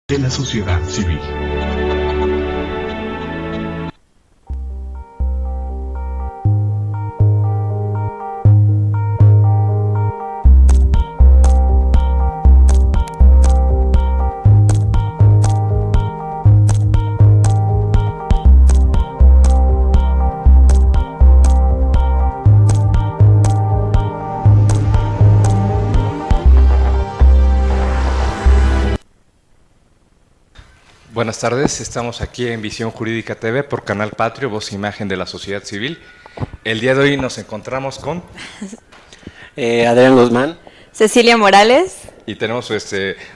de la sociedad civil. Buenas tardes, estamos aquí en Visión Jurídica TV por Canal Patrio, voz e imagen de la sociedad civil. El día de hoy nos encontramos con Adrián Guzmán, Cecilia Morales y tenemos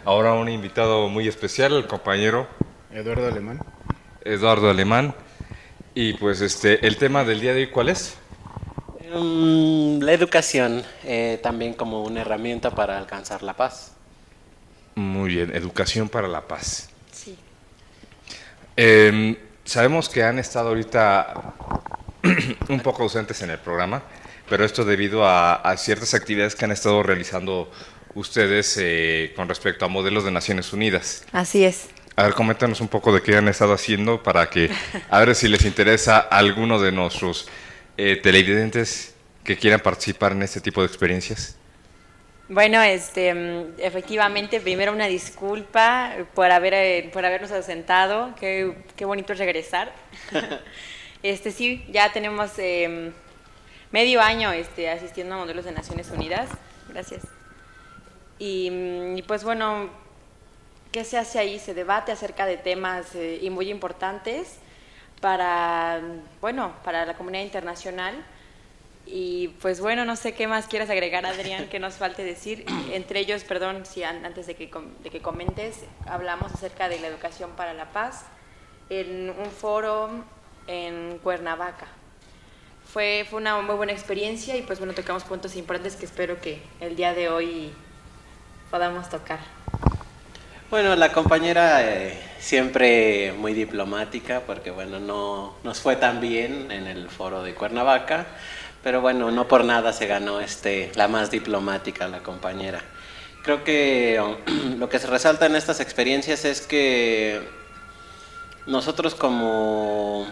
ahora un invitado muy especial, el compañero Eduardo Alemán. Y pues el tema del día de hoy, ¿cuál es? La educación, también como una herramienta para alcanzar la paz. Muy bien, educación para la paz. Sí. Sabemos que han estado ahorita un poco ausentes en el programa, pero esto debido a ciertas actividades que han estado realizando ustedes con respecto a modelos de Naciones Unidas. Así es. A ver, coméntanos un poco de qué han estado haciendo para que, a ver si les interesa a alguno de nuestros televidentes que quieran participar en este tipo de experiencias. Bueno, efectivamente, primero una disculpa por habernos ausentado. Qué bonito es regresar. Sí, ya tenemos medio año asistiendo a modelos de Naciones Unidas. Gracias. Y pues bueno, ¿qué se hace ahí? Se debate acerca de temas y muy importantes para la comunidad internacional. Y pues bueno, no sé qué más quieras agregar, Adrián, que nos falte decir. Entre ellos, perdón, si antes de que comentes, hablamos acerca de la educación para la paz en un foro en Cuernavaca. Fue una muy buena experiencia y pues bueno, tocamos puntos importantes que espero que el día de hoy podamos tocar. Bueno, la compañera siempre muy diplomática, porque bueno, no nos fue tan bien en el foro de Cuernavaca. Pero bueno, no por nada se ganó la más diplomática, la compañera. Creo que lo que se resalta en estas experiencias es que nosotros como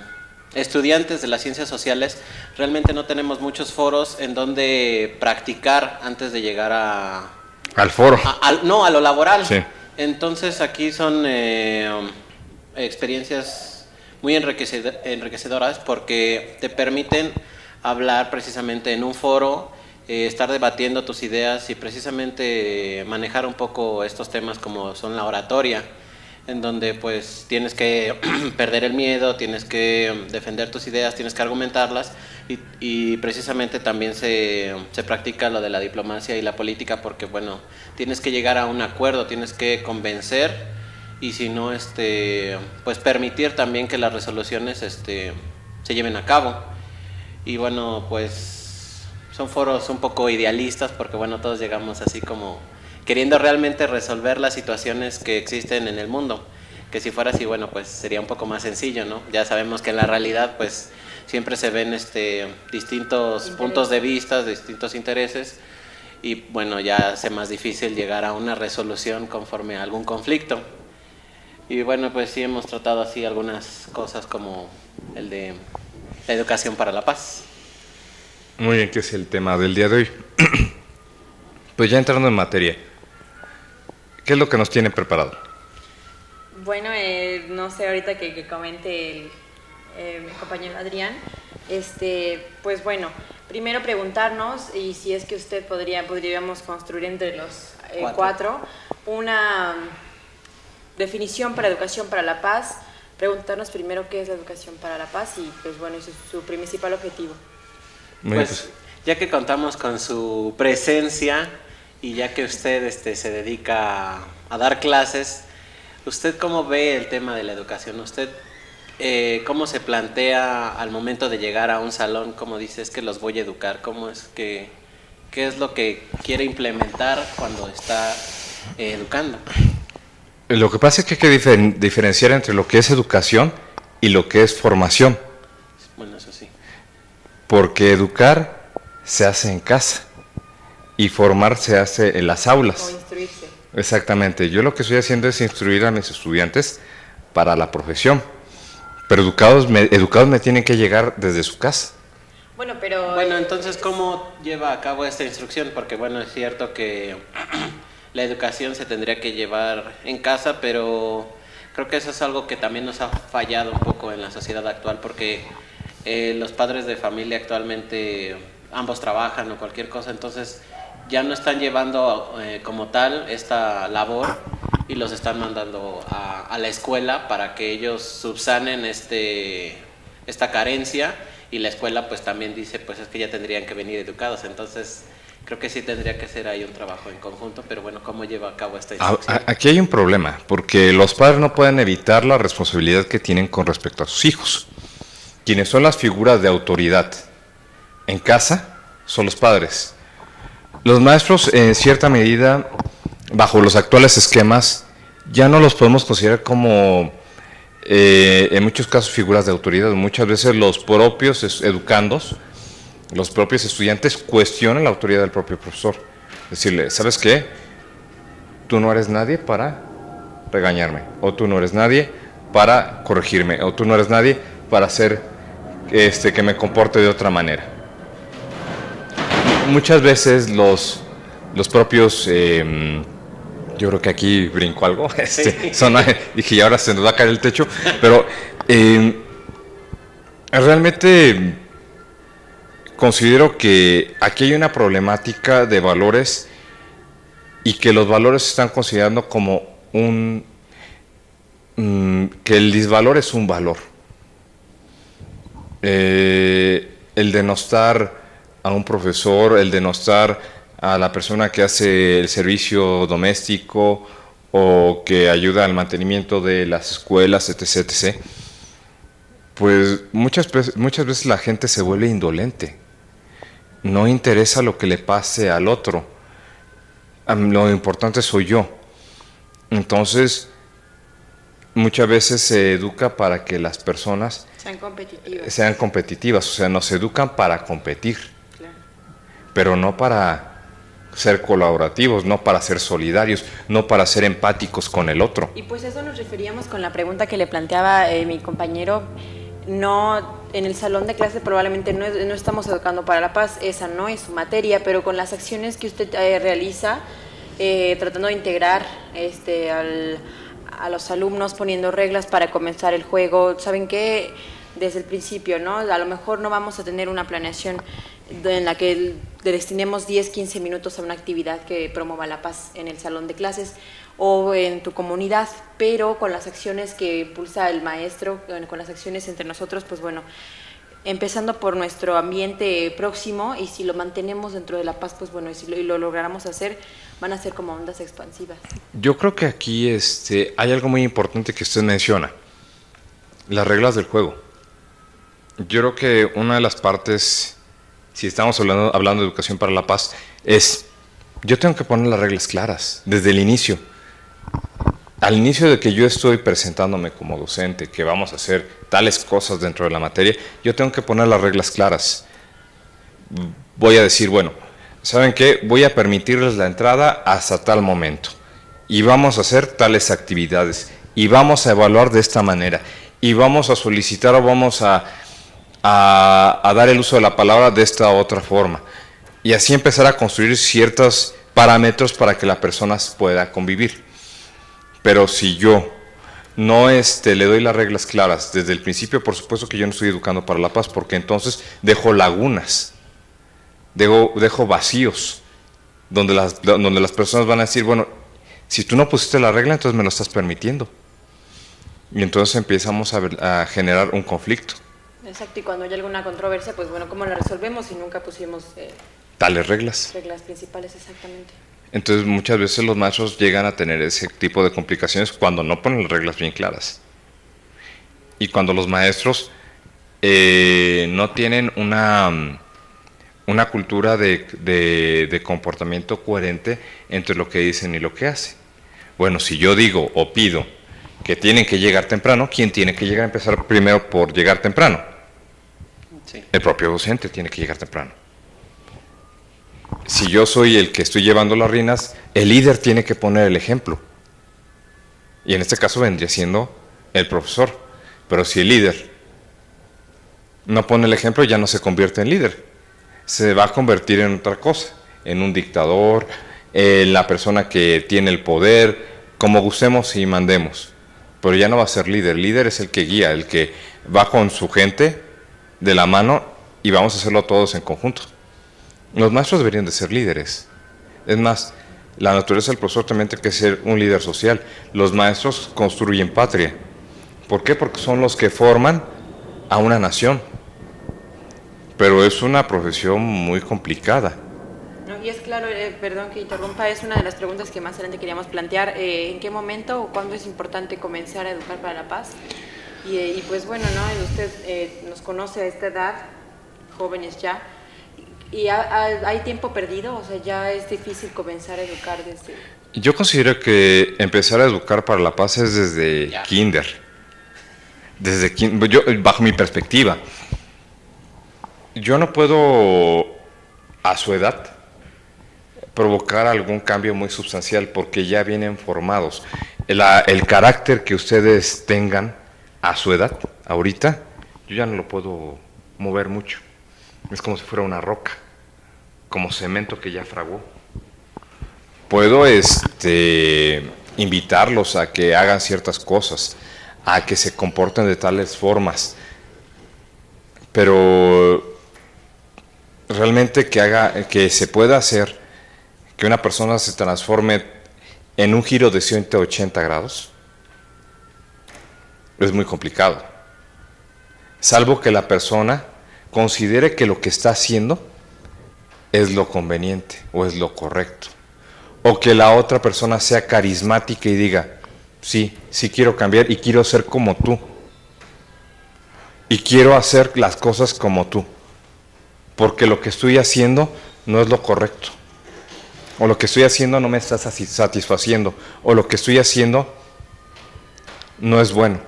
estudiantes de las ciencias sociales realmente no tenemos muchos foros en donde practicar antes de llegar al foro. A lo laboral. Sí. Entonces aquí son experiencias muy enriquecedoras porque te permiten hablar precisamente en un foro, estar debatiendo tus ideas y precisamente manejar un poco estos temas como son la oratoria, en donde pues tienes que perder el miedo, tienes que defender tus ideas, tienes que argumentarlas y precisamente también se practica lo de la diplomacia y la política porque bueno, tienes que llegar a un acuerdo, tienes que convencer y si no, pues permitir también que las resoluciones se lleven a cabo. Y bueno, pues son foros un poco idealistas porque bueno, todos llegamos así como queriendo realmente resolver las situaciones que existen en el mundo. Que si fuera así, bueno, pues sería un poco más sencillo, ¿no? Ya sabemos que en la realidad pues siempre se ven distintos puntos de vista, distintos intereses y bueno, ya hace más difícil llegar a una resolución conforme a algún conflicto. Y bueno, pues sí hemos tratado así algunas cosas como el de la educación para la paz. Muy bien, que es el tema del día de hoy. Pues ya entrando en materia, ¿qué es lo que nos tiene preparado? Bueno, no sé, ahorita que comente mi compañero Adrián, pues bueno, primero preguntarnos, y si es que usted podríamos construir entre los cuatro una definición para educación para la paz. Preguntarnos primero qué es la educación para la paz y pues bueno, ese es su principal objetivo. Pues ya que contamos con su presencia y ya que usted se dedica a dar clases, ¿usted cómo ve el tema de la educación? ¿Usted cómo se plantea al momento de llegar a un salón? ¿Cómo dice es que los voy a educar? ¿Qué es lo que quiere implementar cuando está educando? Lo que pasa es que hay que diferenciar entre lo que es educación y lo que es formación. Bueno, eso sí. Porque educar se hace en casa y formar se hace en las aulas. O instruirse. Exactamente. Yo lo que estoy haciendo es instruir a mis estudiantes para la profesión. Pero educados me tienen que llegar desde su casa. Bueno, pero... Bueno, entonces, ¿cómo lleva a cabo esta instrucción? Porque, bueno, es cierto que la educación se tendría que llevar en casa, pero creo que eso es algo que también nos ha fallado un poco en la sociedad actual, porque los padres de familia actualmente, ambos trabajan o cualquier cosa, entonces ya no están llevando como tal esta labor y los están mandando a la escuela para que ellos subsanen esta carencia, y la escuela pues también dice pues es que ya tendrían que venir educados, entonces creo que sí tendría que ser ahí un trabajo en conjunto, pero bueno, ¿cómo lleva a cabo esta instrucción? Aquí hay un problema, porque los padres no pueden evitar la responsabilidad que tienen con respecto a sus hijos. Quienes son las figuras de autoridad en casa son los padres. Los maestros, en cierta medida, bajo los actuales esquemas, ya no los podemos considerar como, en muchos casos, figuras de autoridad. Muchas veces los propios educandos, los propios estudiantes cuestionan la autoridad del propio profesor. Decirle, ¿sabes qué? Tú no eres nadie para regañarme, o tú no eres nadie para corregirme, o tú no eres nadie para hacer que me comporte de otra manera. Muchas veces los propios, yo creo que aquí brinco algo, Sí. dije, y ahora se nos va a caer el techo, pero realmente considero que aquí hay una problemática de valores y que los valores se están considerando como que el disvalor es un valor. El denostar a un profesor, el denostar a la persona que hace el servicio doméstico o que ayuda al mantenimiento de las escuelas, etc., etc., pues muchas veces la gente se vuelve indolente. No interesa lo que le pase al otro. Lo importante soy yo. Entonces, muchas veces se educa para que las personas sean competitivas, o sea, nos educan para competir, claro, pero no para ser colaborativos, no para ser solidarios, no para ser empáticos con el otro. Y pues eso nos referíamos con la pregunta que le planteaba mi compañero. No, en el salón de clase probablemente no estamos educando para la paz, esa no es su materia, pero con las acciones que usted realiza, tratando de integrar a los alumnos, poniendo reglas para comenzar el juego, ¿saben qué? Desde el principio, ¿no? A lo mejor no vamos a tener una planeación en la que destinemos 10, 15 minutos a una actividad que promueva la paz en el salón de clases o en tu comunidad, pero con las acciones que impulsa el maestro, con las acciones entre nosotros, pues bueno, empezando por nuestro ambiente próximo, y si lo mantenemos dentro de la paz, pues bueno, y si lo lográramos hacer, van a ser como ondas expansivas. Yo creo que aquí hay algo muy importante que usted menciona, las reglas del juego. Yo creo que una de las partes, si estamos hablando de educación para la paz, es, yo tengo que poner las reglas claras desde el inicio. Al inicio de que yo estoy presentándome como docente, que vamos a hacer tales cosas dentro de la materia, yo tengo que poner las reglas claras. Voy a decir, bueno, ¿saben qué? Voy a permitirles la entrada hasta tal momento. Y vamos a hacer tales actividades. Y vamos a evaluar de esta manera. Y vamos a solicitar o vamos a dar el uso de la palabra de esta otra forma. Y así empezar a construir ciertos parámetros para que la persona pueda convivir. Pero si yo no le doy las reglas claras desde el principio, por supuesto que yo no estoy educando para la paz, porque entonces dejo lagunas, dejo vacíos, donde las personas van a decir, bueno, si tú no pusiste la regla, entonces me lo estás permitiendo. Y entonces empezamos a generar un conflicto. Exacto, y cuando hay alguna controversia, pues bueno, ¿cómo la resolvemos si nunca pusimos tales reglas? Reglas principales, exactamente. Entonces muchas veces los maestros llegan a tener ese tipo de complicaciones cuando no ponen las reglas bien claras. Y cuando los maestros no tienen una cultura de comportamiento coherente entre lo que dicen y lo que hacen. Bueno, si yo digo o pido que tienen que llegar temprano, ¿quién tiene que llegar a empezar primero por llegar temprano? Sí. El propio docente tiene que llegar temprano. Si yo soy el que estoy llevando las riendas, el líder tiene que poner el ejemplo. Y en este caso vendría siendo el profesor. Pero si el líder no pone el ejemplo, ya no se convierte en líder. Se va a convertir en otra cosa, en un dictador, en la persona que tiene el poder, como gustemos y mandemos. Pero ya no va a ser líder. Líder es el que guía, el que va con su gente de la mano y vamos a hacerlo todos en conjunto. Los maestros deberían de ser líderes. Es más, la naturaleza del profesor también tiene que ser un líder social. Los maestros construyen patria. ¿Por qué? Porque son los que forman a una nación. Pero es una profesión muy complicada. No, y es claro, perdón que interrumpa, es una de las preguntas que más adelante queríamos plantear. ¿En qué momento o cuándo es importante comenzar a educar para la paz? Y pues bueno, ¿no? Usted nos conoce a esta edad, jóvenes ya, y hay tiempo perdido, o sea, ya es difícil comenzar a educar desde... Yo considero que empezar a educar para la paz es desde kinder. Yo, bajo mi perspectiva. Yo no puedo, a su edad, provocar algún cambio muy sustancial porque ya vienen formados. El carácter que ustedes tengan a su edad, ahorita, yo ya no lo puedo mover mucho. Es como si fuera una roca, como cemento que ya fraguó. Puedo invitarlos a que hagan ciertas cosas, a que se comporten de tales formas, pero realmente que se pueda hacer que una persona se transforme en un giro de 180 grados es muy complicado, salvo que la persona considere que lo que está haciendo es lo conveniente o es lo correcto, o que la otra persona sea carismática y diga, sí quiero cambiar y quiero ser como tú, y quiero hacer las cosas como tú, porque lo que estoy haciendo no es lo correcto, o lo que estoy haciendo no me está satisfaciendo, o lo que estoy haciendo no es bueno,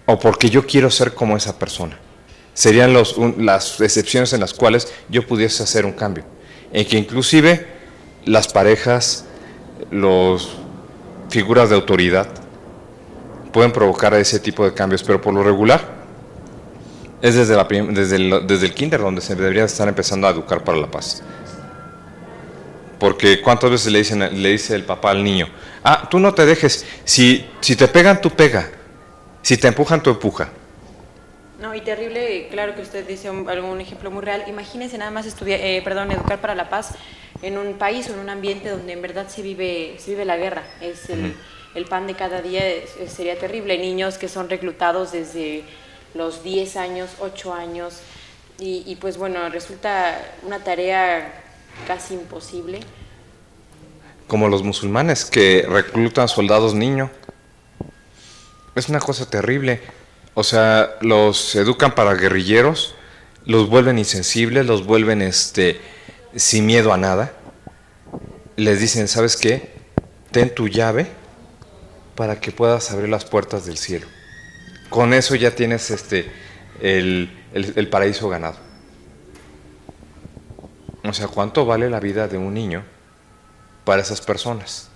o porque yo quiero ser como esa persona. Serían las excepciones en las cuales yo pudiese hacer un cambio, en que inclusive las parejas, las figuras de autoridad pueden provocar ese tipo de cambios, pero por lo regular es desde el kinder donde se debería estar empezando a educar para la paz. Porque cuántas veces le dice el papá al niño, tú no te dejes, si te pegan, tú pega, si te empujan, tú empuja. No, y terrible, claro que usted dice algún ejemplo muy real. Imagínense nada más educar para la paz en un país o en un ambiente donde en verdad se vive la guerra. Es el pan de cada día, sería terrible. Niños que son reclutados desde los 10 años, 8 años, y pues bueno, resulta una tarea casi imposible. Como los musulmanes que reclutan soldados niños. Es una cosa terrible. O sea, los educan para guerrilleros, los vuelven insensibles, los vuelven sin miedo a nada. Les dicen, ¿sabes qué? Ten tu llave para que puedas abrir las puertas del cielo. Con eso ya tienes el paraíso ganado. O sea, ¿cuánto vale la vida de un niño para esas personas?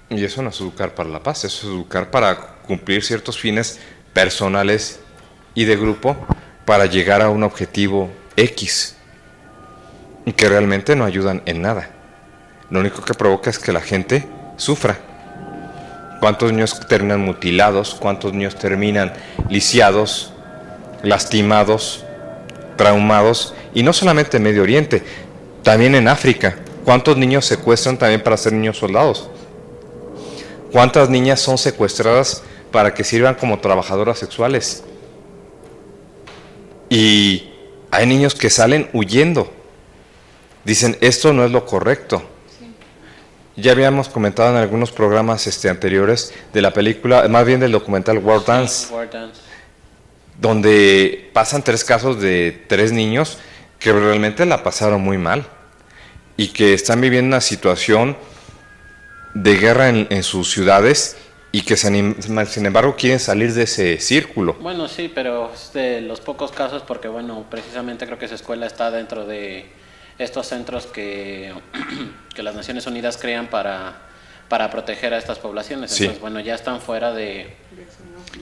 Y eso no es educar para la paz, eso es educar para cumplir ciertos fines personales y de grupo para llegar a un objetivo X, y que realmente no ayudan en nada. Lo único que provoca es que la gente sufra. ¿Cuántos niños terminan mutilados? ¿Cuántos niños terminan lisiados, lastimados, traumados? Y no solamente en Medio Oriente, también en África. ¿Cuántos niños secuestran también para ser niños soldados? ¿Cuántas niñas son secuestradas para que sirvan como trabajadoras sexuales? Y hay niños que salen huyendo. Dicen, esto no es lo correcto. Sí. Ya habíamos comentado en algunos programas anteriores de la película, más bien del documental War Dance, donde pasan 3 casos de 3 niños que realmente la pasaron muy mal y que están viviendo una situación de guerra en sus ciudades y que sin embargo quieren salir de ese círculo. Bueno, sí, pero es de los pocos casos porque, bueno, precisamente creo que esa escuela está dentro de estos centros que, que las Naciones Unidas crean para proteger a estas poblaciones. Sí. Entonces, bueno, ya están fuera de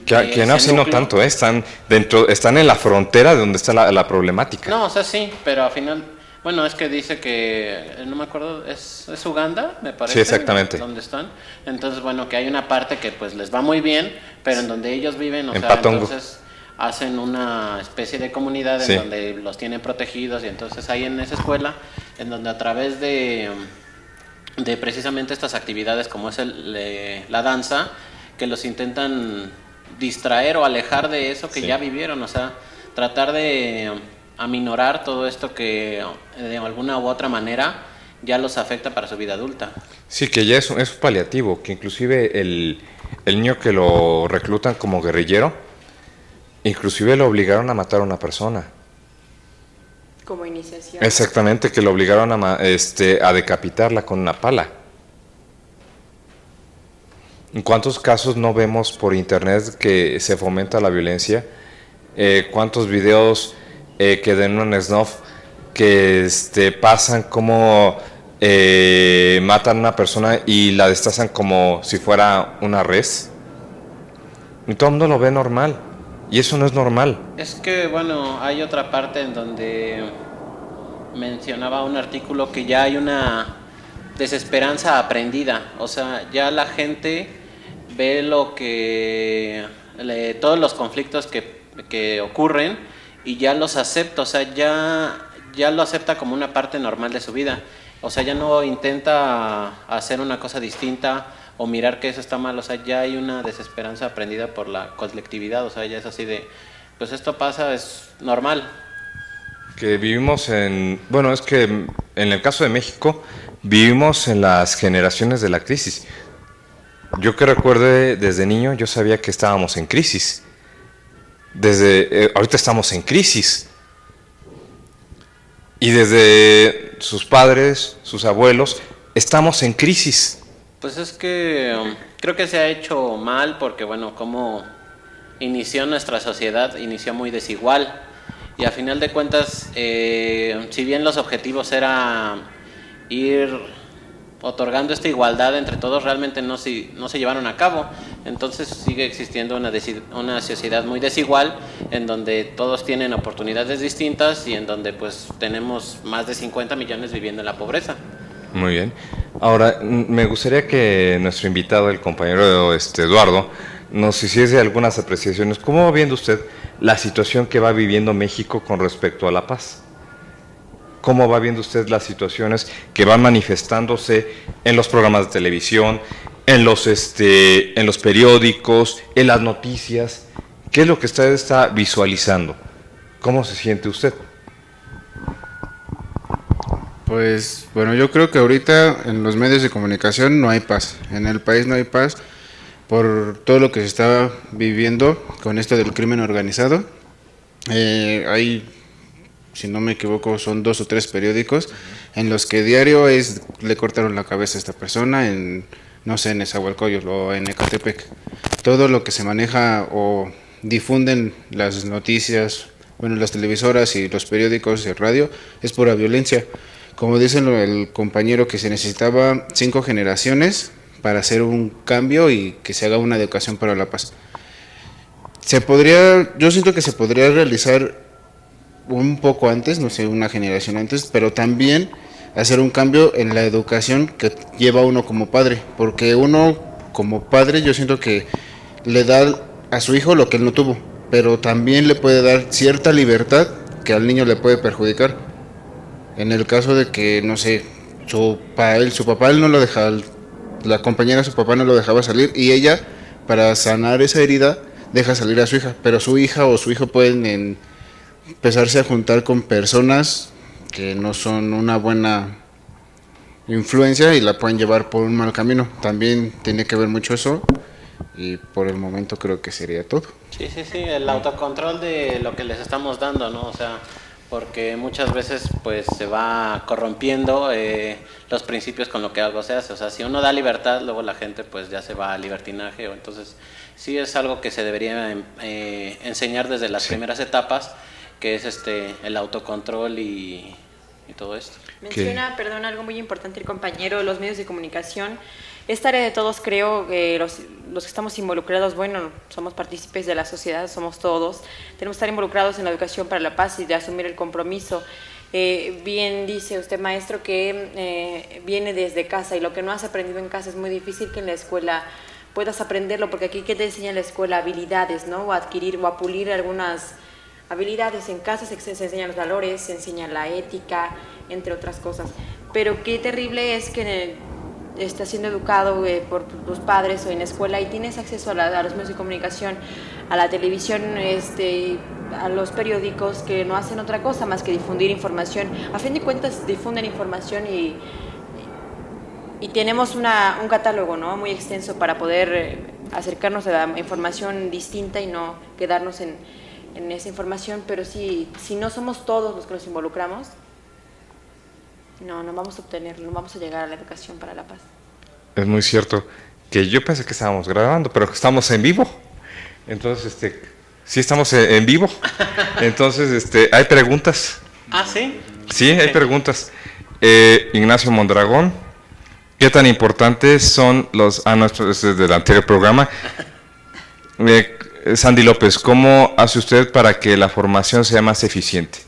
Que no, ese sí, no núcleo. tanto, están en la frontera de donde está la problemática. No, o sea, sí, pero al final, bueno, es que dice que, no me acuerdo, es Uganda, me parece. Sí, exactamente. Donde están. Entonces, bueno, que hay una parte que pues les va muy bien, pero en donde ellos viven, o En sea, Patongo. entonces hacen una especie de comunidad en Sí. donde los tienen protegidos y entonces ahí en esa escuela, en donde a través de precisamente estas actividades como es la danza, que los intentan distraer o alejar de eso que Sí. ya vivieron, o sea, tratar de aminorar todo esto que de alguna u otra manera ya los afecta para su vida adulta. Sí, que ya es un paliativo, que inclusive el niño que lo reclutan como guerrillero, inclusive lo obligaron a matar a una persona. Como iniciación. Exactamente, que lo obligaron a decapitarla con una pala. ¿En cuántos casos no vemos por internet que se fomenta la violencia? ¿Cuántos videos que denuncian snuff que pasan como matan a una persona y la destazan como si fuera una res? Y todo el mundo lo ve normal. Y eso no es normal. Es que, bueno, hay otra parte en donde mencionaba un artículo que ya hay una desesperanza aprendida, o sea, ya la gente ve lo que todos los conflictos que ocurren y ya los acepta, o sea, ya lo acepta como una parte normal de su vida, o sea, ya no intenta hacer una cosa distinta o mirar que eso está mal, o sea, ya hay una desesperanza aprendida por la colectividad, o sea, ya es así de, pues esto pasa, es normal. Que vivimos bueno, es que en el caso de México vivimos en las generaciones de la crisis. Yo que recuerde desde niño, yo sabía que estábamos en crisis. Ahorita estamos en crisis. Y desde sus padres, sus abuelos, estamos en crisis. Pues es que creo que se ha hecho mal porque, bueno, como inició nuestra sociedad, inició muy desigual y a final de cuentas, si bien los objetivos era ir otorgando esta igualdad entre todos, realmente no se llevaron a cabo. Entonces sigue existiendo una sociedad muy desigual en donde todos tienen oportunidades distintas y en donde pues tenemos más de 50 millones viviendo en la pobreza. Muy bien. Ahora, me gustaría que nuestro invitado, el compañero Eduardo, nos hiciese algunas apreciaciones. ¿Cómo va viendo usted la situación que va viviendo México con respecto a la paz? ¿Cómo va viendo usted las situaciones que van manifestándose en los programas de televisión, en los periódicos, en las noticias? ¿Qué es lo que usted está visualizando? ¿Cómo se siente usted? Pues bueno, yo creo que ahorita en los medios de comunicación no hay paz. En el país no hay paz por todo lo que se está viviendo con esto del crimen organizado. Hay, si no me equivoco, son 2 o 3 periódicos en los que diario le cortaron la cabeza a esta persona no sé, en Nezahualcóyotl o en Ecatepec. Todo lo que se maneja o difunden las noticias, bueno, las televisoras y los periódicos y radio es pura violencia. Como dice el compañero, que se necesitaba 5 generaciones para hacer un cambio y que se haga una educación para la paz. Yo siento que se podría realizar un poco antes, no sé, una generación antes, pero también hacer un cambio en la educación que lleva uno como padre, porque uno como padre yo siento que le da a su hijo lo que él no tuvo, pero también le puede dar cierta libertad que al niño le puede perjudicar. En el caso de que, no sé, su papá él no lo dejaba, la compañera de su papá no lo dejaba salir y ella, para sanar esa herida, deja salir a su hija, pero su hija o su hijo pueden empezarse a juntar con personas que no son una buena influencia y la pueden llevar por un mal camino. También tiene que ver mucho eso y por el momento creo que sería todo. Sí, el autocontrol de lo que les estamos dando, ¿no? O sea, porque muchas veces pues se va corrompiendo los principios con lo que algo se hace. O sea, si uno da libertad, luego la gente pues ya se va al libertinaje, o entonces sí es algo que se debería enseñar desde las primeras etapas, que es el autocontrol y todo esto. Menciona, perdón, algo muy importante el compañero, los medios de comunicación. Es tarea de todos, creo, que los que estamos involucrados, bueno, somos partícipes de la sociedad, somos todos, tenemos que estar involucrados en la educación para la paz y de asumir el compromiso. Bien dice usted, maestro, que viene desde casa, y lo que no has aprendido en casa es muy difícil que en la escuela puedas aprenderlo, porque aquí, ¿qué te enseña en la escuela? Habilidades, ¿no? O adquirir o a pulir algunas habilidades. En casa se enseñan los valores, se enseña la ética, entre otras cosas. Pero qué terrible es que estás siendo educado por tus padres o en la escuela y tienes acceso a los medios de comunicación, a la televisión, a los periódicos, que no hacen otra cosa más que difundir información. A fin de cuentas difunden información y tenemos un catálogo, ¿no?, muy extenso para poder acercarnos a la información distinta y no quedarnos en esa información. Pero si no somos todos los que nos involucramos, no vamos a obtenerlo, no vamos a llegar a la educación para la paz. Es muy cierto, que yo pensé que estábamos grabando, pero que estamos en vivo. Entonces, sí estamos en vivo. Entonces, hay preguntas. ¿Ah, sí? Sí, hay preguntas. Ignacio Mondragón, ¿qué tan importantes son los... no, esto es del anterior programa. Sandy López, ¿cómo hace usted para que la formación sea más eficiente?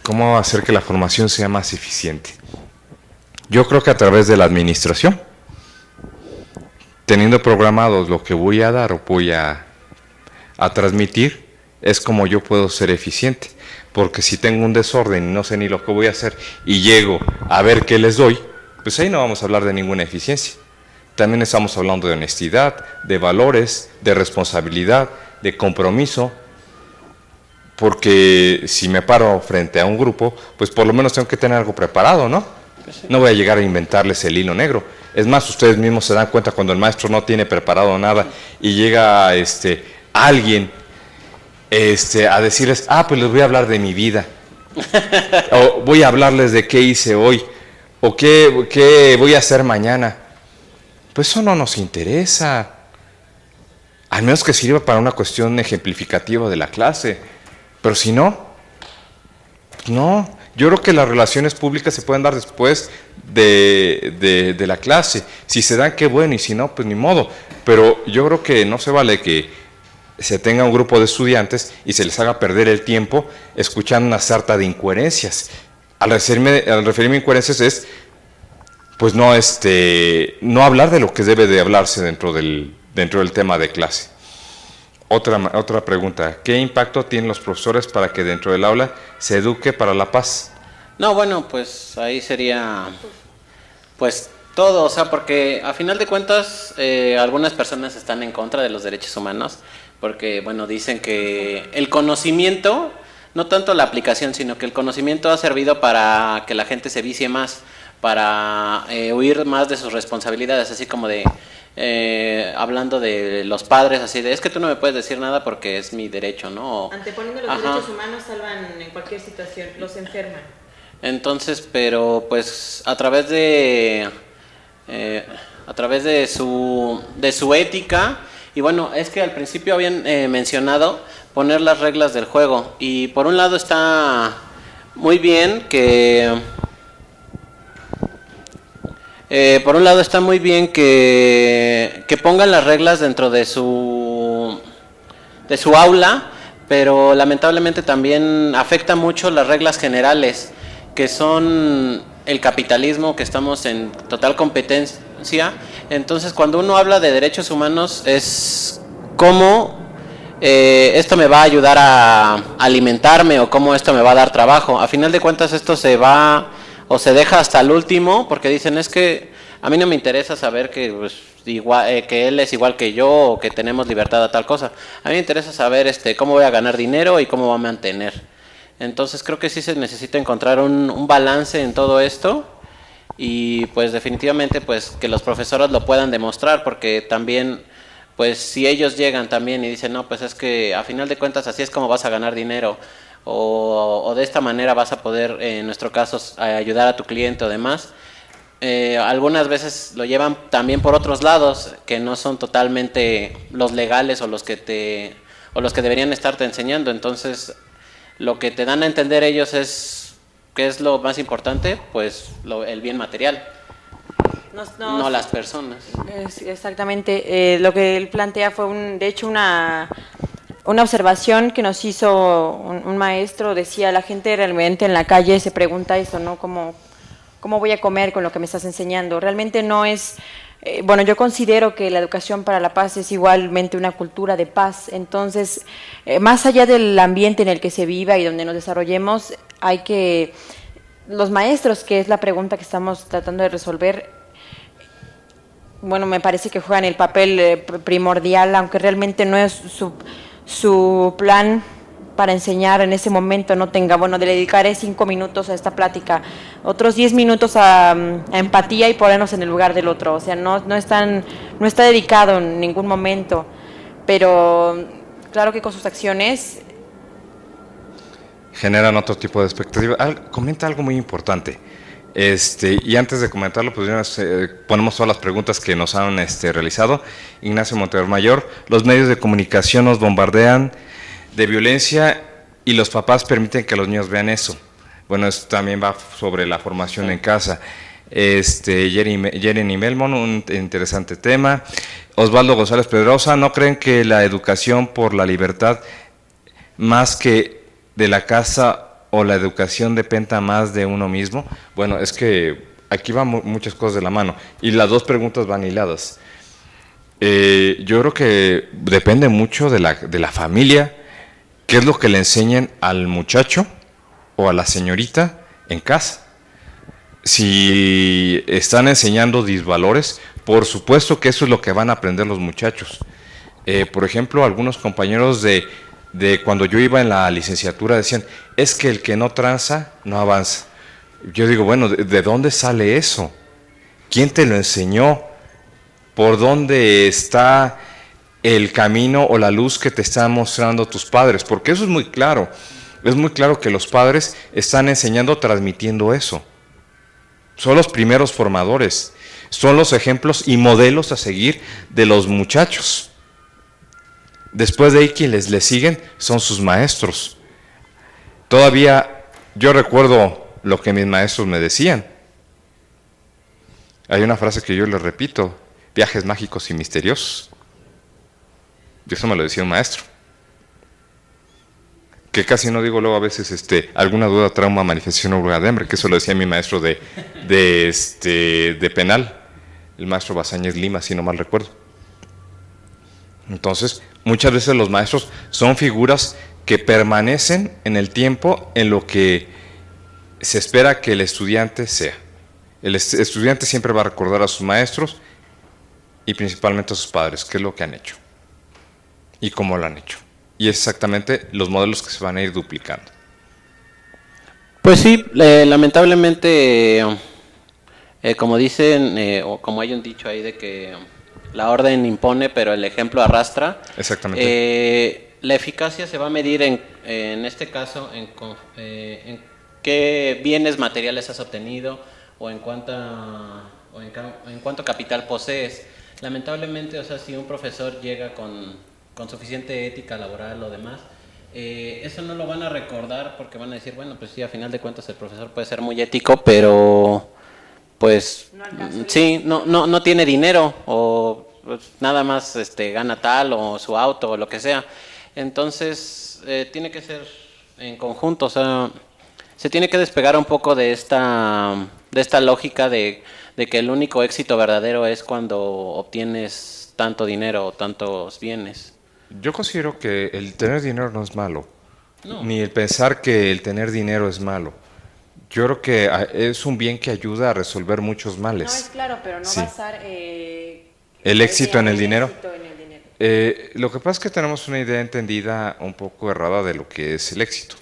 ¿Cómo hacer que la formación sea más eficiente? Yo creo que a través de la administración, teniendo programados lo que voy a dar o voy a transmitir, es como yo puedo ser eficiente. Porque si tengo un desorden y no sé ni lo que voy a hacer y llego a ver qué les doy, pues ahí no vamos a hablar de ninguna eficiencia. También estamos hablando de honestidad, de valores, de responsabilidad, de compromiso. Porque si me paro frente a un grupo, pues por lo menos tengo que tener algo preparado, ¿no? No voy a llegar a inventarles el hilo negro. Es más, ustedes mismos se dan cuenta cuando el maestro no tiene preparado nada y llega alguien a decirles, pues les voy a hablar de mi vida. O voy a hablarles de qué hice hoy. O qué voy a hacer mañana. Pues eso no nos interesa. Al menos que sirva para una cuestión ejemplificativa de la clase. Pero si no, no. Yo creo que las relaciones públicas se pueden dar después de la clase. Si se dan, qué bueno, y si no, pues ni modo. Pero yo creo que no se vale que se tenga un grupo de estudiantes y se les haga perder el tiempo escuchando una sarta de incoherencias. Al referirme a incoherencias es, pues no hablar de lo que debe de hablarse dentro del tema de clase. Otra pregunta, ¿qué impacto tienen los profesores para que dentro del aula se eduque para la paz? No, bueno, pues ahí sería pues todo, o sea, porque a final de cuentas algunas personas están en contra de los derechos humanos, porque bueno, dicen que el conocimiento, no tanto la aplicación, sino que el conocimiento ha servido para que la gente se vicie más, para huir más de sus responsabilidades, así como de... hablando de los padres, así de, es que tú no me puedes decir nada porque es mi derecho, ¿no? Anteponiendo los derechos humanos salvan en cualquier situación, los enferman. Entonces, pero pues a través de su ética, y bueno, es que al principio habían mencionado poner las reglas del juego, y por un lado está muy bien que... que pongan las reglas dentro de su aula, pero lamentablemente también afecta mucho las reglas generales, que son el capitalismo, que estamos en total competencia. Entonces, cuando uno habla de derechos humanos, es cómo esto me va a ayudar a alimentarme, o cómo esto me va a dar trabajo. A final de cuentas, esto se va... o se deja hasta el último, porque dicen, es que a mí no me interesa saber que, pues, que él es igual que yo, o que tenemos libertad a tal cosa. A mí me interesa saber cómo voy a ganar dinero y cómo voy a mantener. Entonces creo que sí se necesita encontrar un balance en todo esto, y pues definitivamente pues que los profesores lo puedan demostrar, porque también pues si ellos llegan también y dicen, no, pues es que a final de cuentas así es como vas a ganar dinero, o de esta manera vas a poder, en nuestro caso, ayudar a tu cliente o demás, algunas veces lo llevan también por otros lados que no son totalmente los legales o los que deberían estarte enseñando. Entonces, lo que te dan a entender ellos es que es lo más importante, pues el bien material, no las personas. Exactamente, lo que él plantea fue de hecho una observación que nos hizo un maestro. Decía, la gente realmente en la calle se pregunta eso, ¿no? ¿Cómo voy a comer con lo que me estás enseñando? Realmente no es... bueno, yo considero que la educación para la paz es igualmente una cultura de paz. Entonces, más allá del ambiente en el que se viva y donde nos desarrollemos, los maestros, que es la pregunta que estamos tratando de resolver, bueno, me parece que juegan el papel primordial, aunque realmente no es su plan para enseñar en ese momento. No tenga, bueno, le dedicaré 5 minutos a esta plática, otros 10 minutos a empatía y ponernos en el lugar del otro. O sea, no está dedicado en ningún momento, pero claro que con sus acciones generan otro tipo de expectativa. Comenta algo muy importante. Y antes de comentarlo, pues ponemos todas las preguntas que nos han realizado. Ignacio Montero Mayor: los medios de comunicación nos bombardean de violencia y los papás permiten que los niños vean eso. Bueno, esto también va sobre la formación en casa. Jeremy Melmon, un interesante tema. Osvaldo González Pedrosa: ¿no creen que la educación por la libertad más que de la casa o la educación dependa más de uno mismo? Bueno, es que aquí van muchas cosas de la mano y las dos preguntas van hiladas. Yo creo que depende mucho de la familia, qué es lo que le enseñen al muchacho o a la señorita en casa. Si están enseñando disvalores, por supuesto que eso es lo que van a aprender los muchachos. Por ejemplo, algunos compañeros de cuando yo iba en la licenciatura decían, es que el que no tranza no avanza. Yo digo, bueno, ¿de dónde sale eso? ¿Quién te lo enseñó? ¿Por dónde está el camino o la luz que te están mostrando tus padres? Porque eso es muy claro. Es muy claro que los padres están enseñando, transmitiendo eso. Son los primeros formadores. Son los ejemplos y modelos a seguir de los muchachos. Después de ahí, quienes le siguen son sus maestros. Todavía yo recuerdo lo que mis maestros me decían. Hay una frase que yo les repito: viajes mágicos y misteriosos. Y eso me lo decía un maestro. Que casi no digo luego a veces alguna duda, trauma, manifestación o huelga de hambre, que eso lo decía mi maestro de penal, el maestro Basáñez Lima, si no mal recuerdo. Entonces, muchas veces los maestros son figuras que permanecen en el tiempo en lo que se espera que el estudiante sea. El estudiante siempre va a recordar a sus maestros y principalmente a sus padres, qué es lo que han hecho y cómo lo han hecho. Y es exactamente los modelos que se van a ir duplicando. Pues sí, lamentablemente, como dicen, o como hay un dicho ahí de que la orden impone, pero el ejemplo arrastra. Exactamente. La eficacia se va a medir en este caso en qué bienes materiales has obtenido o en cuánto capital posees. Lamentablemente, o sea, si un profesor llega con suficiente ética laboral o demás, eso no lo van a recordar porque van a decir, bueno, pues sí, a final de cuentas el profesor puede ser muy ético, pero pues sí, no tiene dinero o pues, nada más gana tal o su auto o lo que sea. Entonces tiene que ser en conjunto, o sea, se tiene que despegar un poco de esta lógica de que el único éxito verdadero es cuando obtienes tanto dinero o tantos bienes. Yo considero que el tener dinero no es malo, no. Ni el pensar que el tener dinero es malo. Yo creo que es un bien que ayuda a resolver muchos males. No es claro, pero no sí. basar el éxito en el dinero. Lo que pasa es que tenemos una idea entendida un poco errada de lo que es el éxito.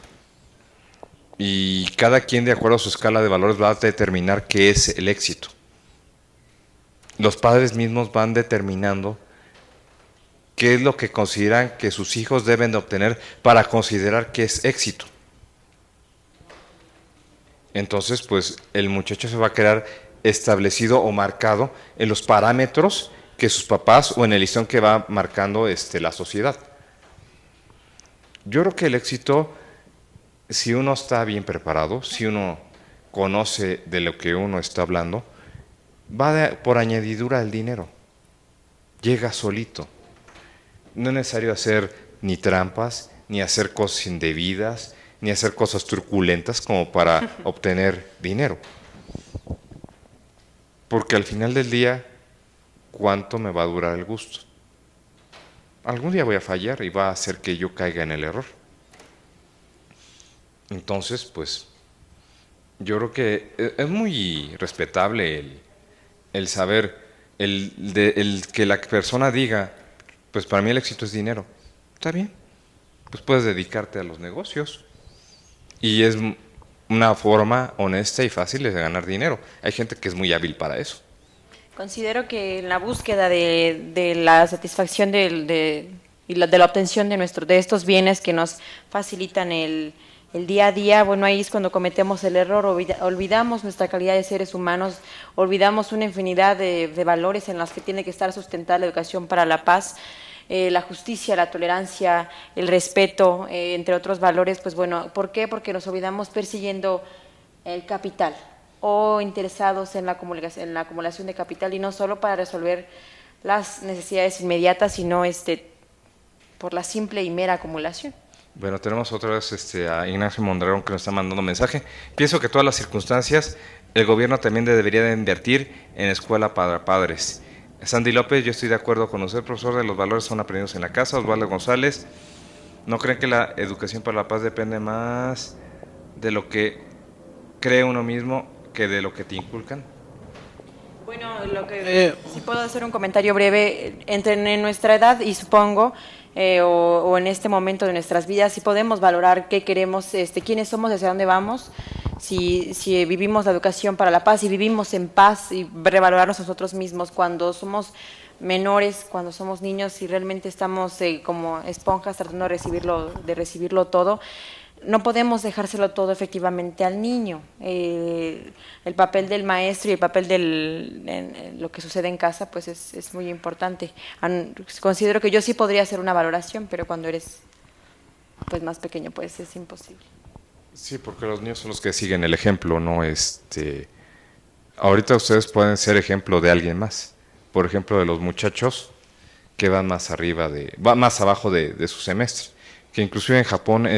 Y cada quien, de acuerdo a su escala de valores, va a determinar qué es el éxito. Los padres mismos van determinando qué es lo que consideran que sus hijos deben de obtener para considerar que es éxito. Entonces, pues el muchacho se va a quedar establecido o marcado en los parámetros que sus papás o en el listón que va marcando la sociedad. Yo creo que el éxito, si uno está bien preparado, si uno conoce de lo que uno está hablando, por añadidura el dinero. Llega solito. No es necesario hacer ni trampas, ni hacer cosas indebidas, ni hacer cosas truculentas como para obtener dinero. Porque al final del día, ¿cuánto me va a durar el gusto? Algún día voy a fallar y va a hacer que yo caiga en el error. Entonces, pues, yo creo que es muy respetable el saber, el que la persona diga, pues para mí el éxito es dinero. Está bien, pues puedes dedicarte a los negocios. Y es una forma honesta y fácil de ganar dinero. Hay gente que es muy hábil para eso. Considero que en la búsqueda de la satisfacción de la obtención de estos bienes que nos facilitan el día a día, bueno, ahí es cuando cometemos el error, olvidamos nuestra calidad de seres humanos, olvidamos una infinidad de valores en los que tiene que estar sustentada la educación para la paz, la justicia, la tolerancia, el respeto, entre otros valores. Pues bueno, ¿por qué? Porque nos olvidamos persiguiendo el capital o interesados en la acumulación de capital, y no solo para resolver las necesidades inmediatas, sino por la simple y mera acumulación. Bueno, tenemos otra vez a Ignacio Mondragón que nos está mandando mensaje. Pienso que todas las circunstancias, el gobierno también debería de invertir en escuela para padres. Sandy López, yo estoy de acuerdo con usted, profesor, de los valores son aprendidos en la casa. Osvaldo González, ¿no creen que la educación para la paz depende más de lo que cree uno mismo que de lo que te inculcan? Bueno, si puedo hacer un comentario breve, en nuestra edad y supongo, o en este momento de nuestras vidas, si podemos valorar qué queremos, quiénes somos, hacia dónde vamos, si vivimos la educación para la paz y vivimos en paz, y revalorarnos nosotros mismos cuando somos menores, cuando somos niños y realmente estamos como esponjas tratando de recibirlo todo. No podemos dejárselo todo efectivamente al niño. El papel del maestro y el papel de lo que sucede en casa pues es muy importante. Considero que yo sí podría hacer una valoración, pero cuando eres pues más pequeño pues es imposible. Sí, porque los niños son los que siguen el ejemplo, ¿no? Ahorita ustedes pueden ser ejemplo de alguien más. Por ejemplo, de los muchachos que van más abajo de su semestre. Que inclusive en Japón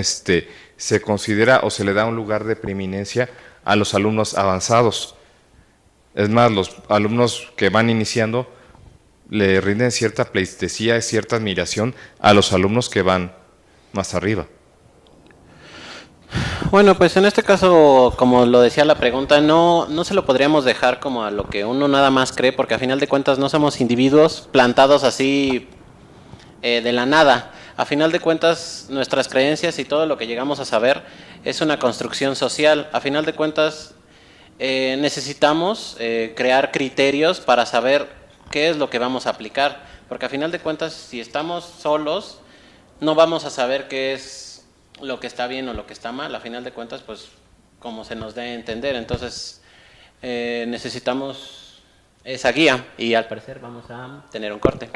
se considera o se le da un lugar de preeminencia a los alumnos avanzados. Es más, los alumnos que van iniciando le rinden cierta pleitesía, cierta admiración a los alumnos que van más arriba. Bueno, pues en este caso, como lo decía la pregunta, no se lo podríamos dejar como a lo que uno nada más cree, porque a final de cuentas no somos individuos plantados así de la nada. A final de cuentas, nuestras creencias y todo lo que llegamos a saber es una construcción social. A final de cuentas, necesitamos crear criterios para saber qué es lo que vamos a aplicar. Porque a final de cuentas, si estamos solos, no vamos a saber qué es lo que está bien o lo que está mal. A final de cuentas, pues, como se nos dé a entender. Entonces, necesitamos esa guía y al parecer vamos a tener un corte.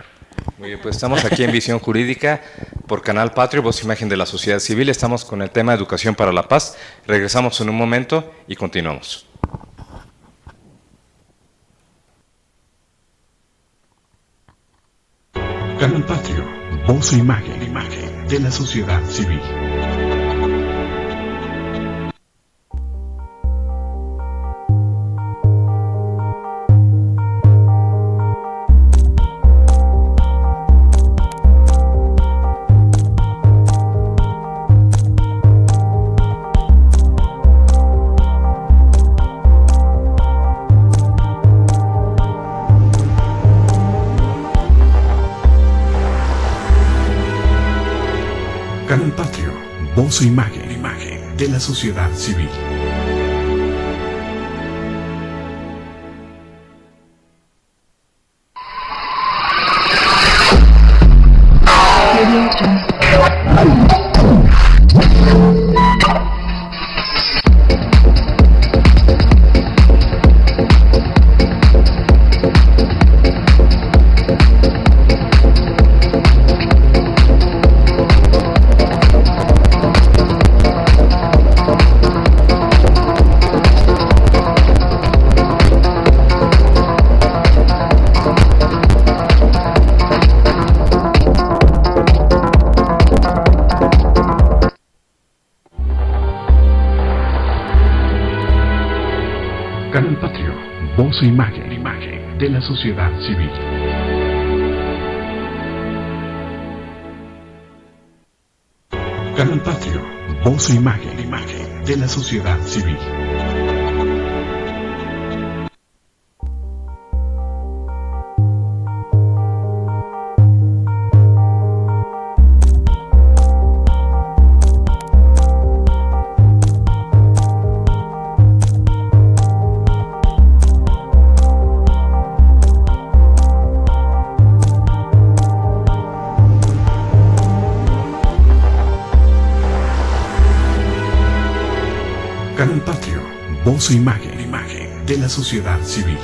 Muy bien, pues estamos aquí en Visión Jurídica por Canal Patrio, Voz Imagen de la Sociedad Civil. Estamos con el tema Educación para la Paz. Regresamos en un momento y continuamos. Canal Patrio, Voz Imagen de la Sociedad Civil. Canal Patrio, Voz Imagen de la Sociedad Civil. voz e imagen, imagen de la sociedad civil. Canal Patrio, voz e imagen, imagen de la sociedad civil. Canal Patrio, voz e imagen, imagen de la sociedad civil.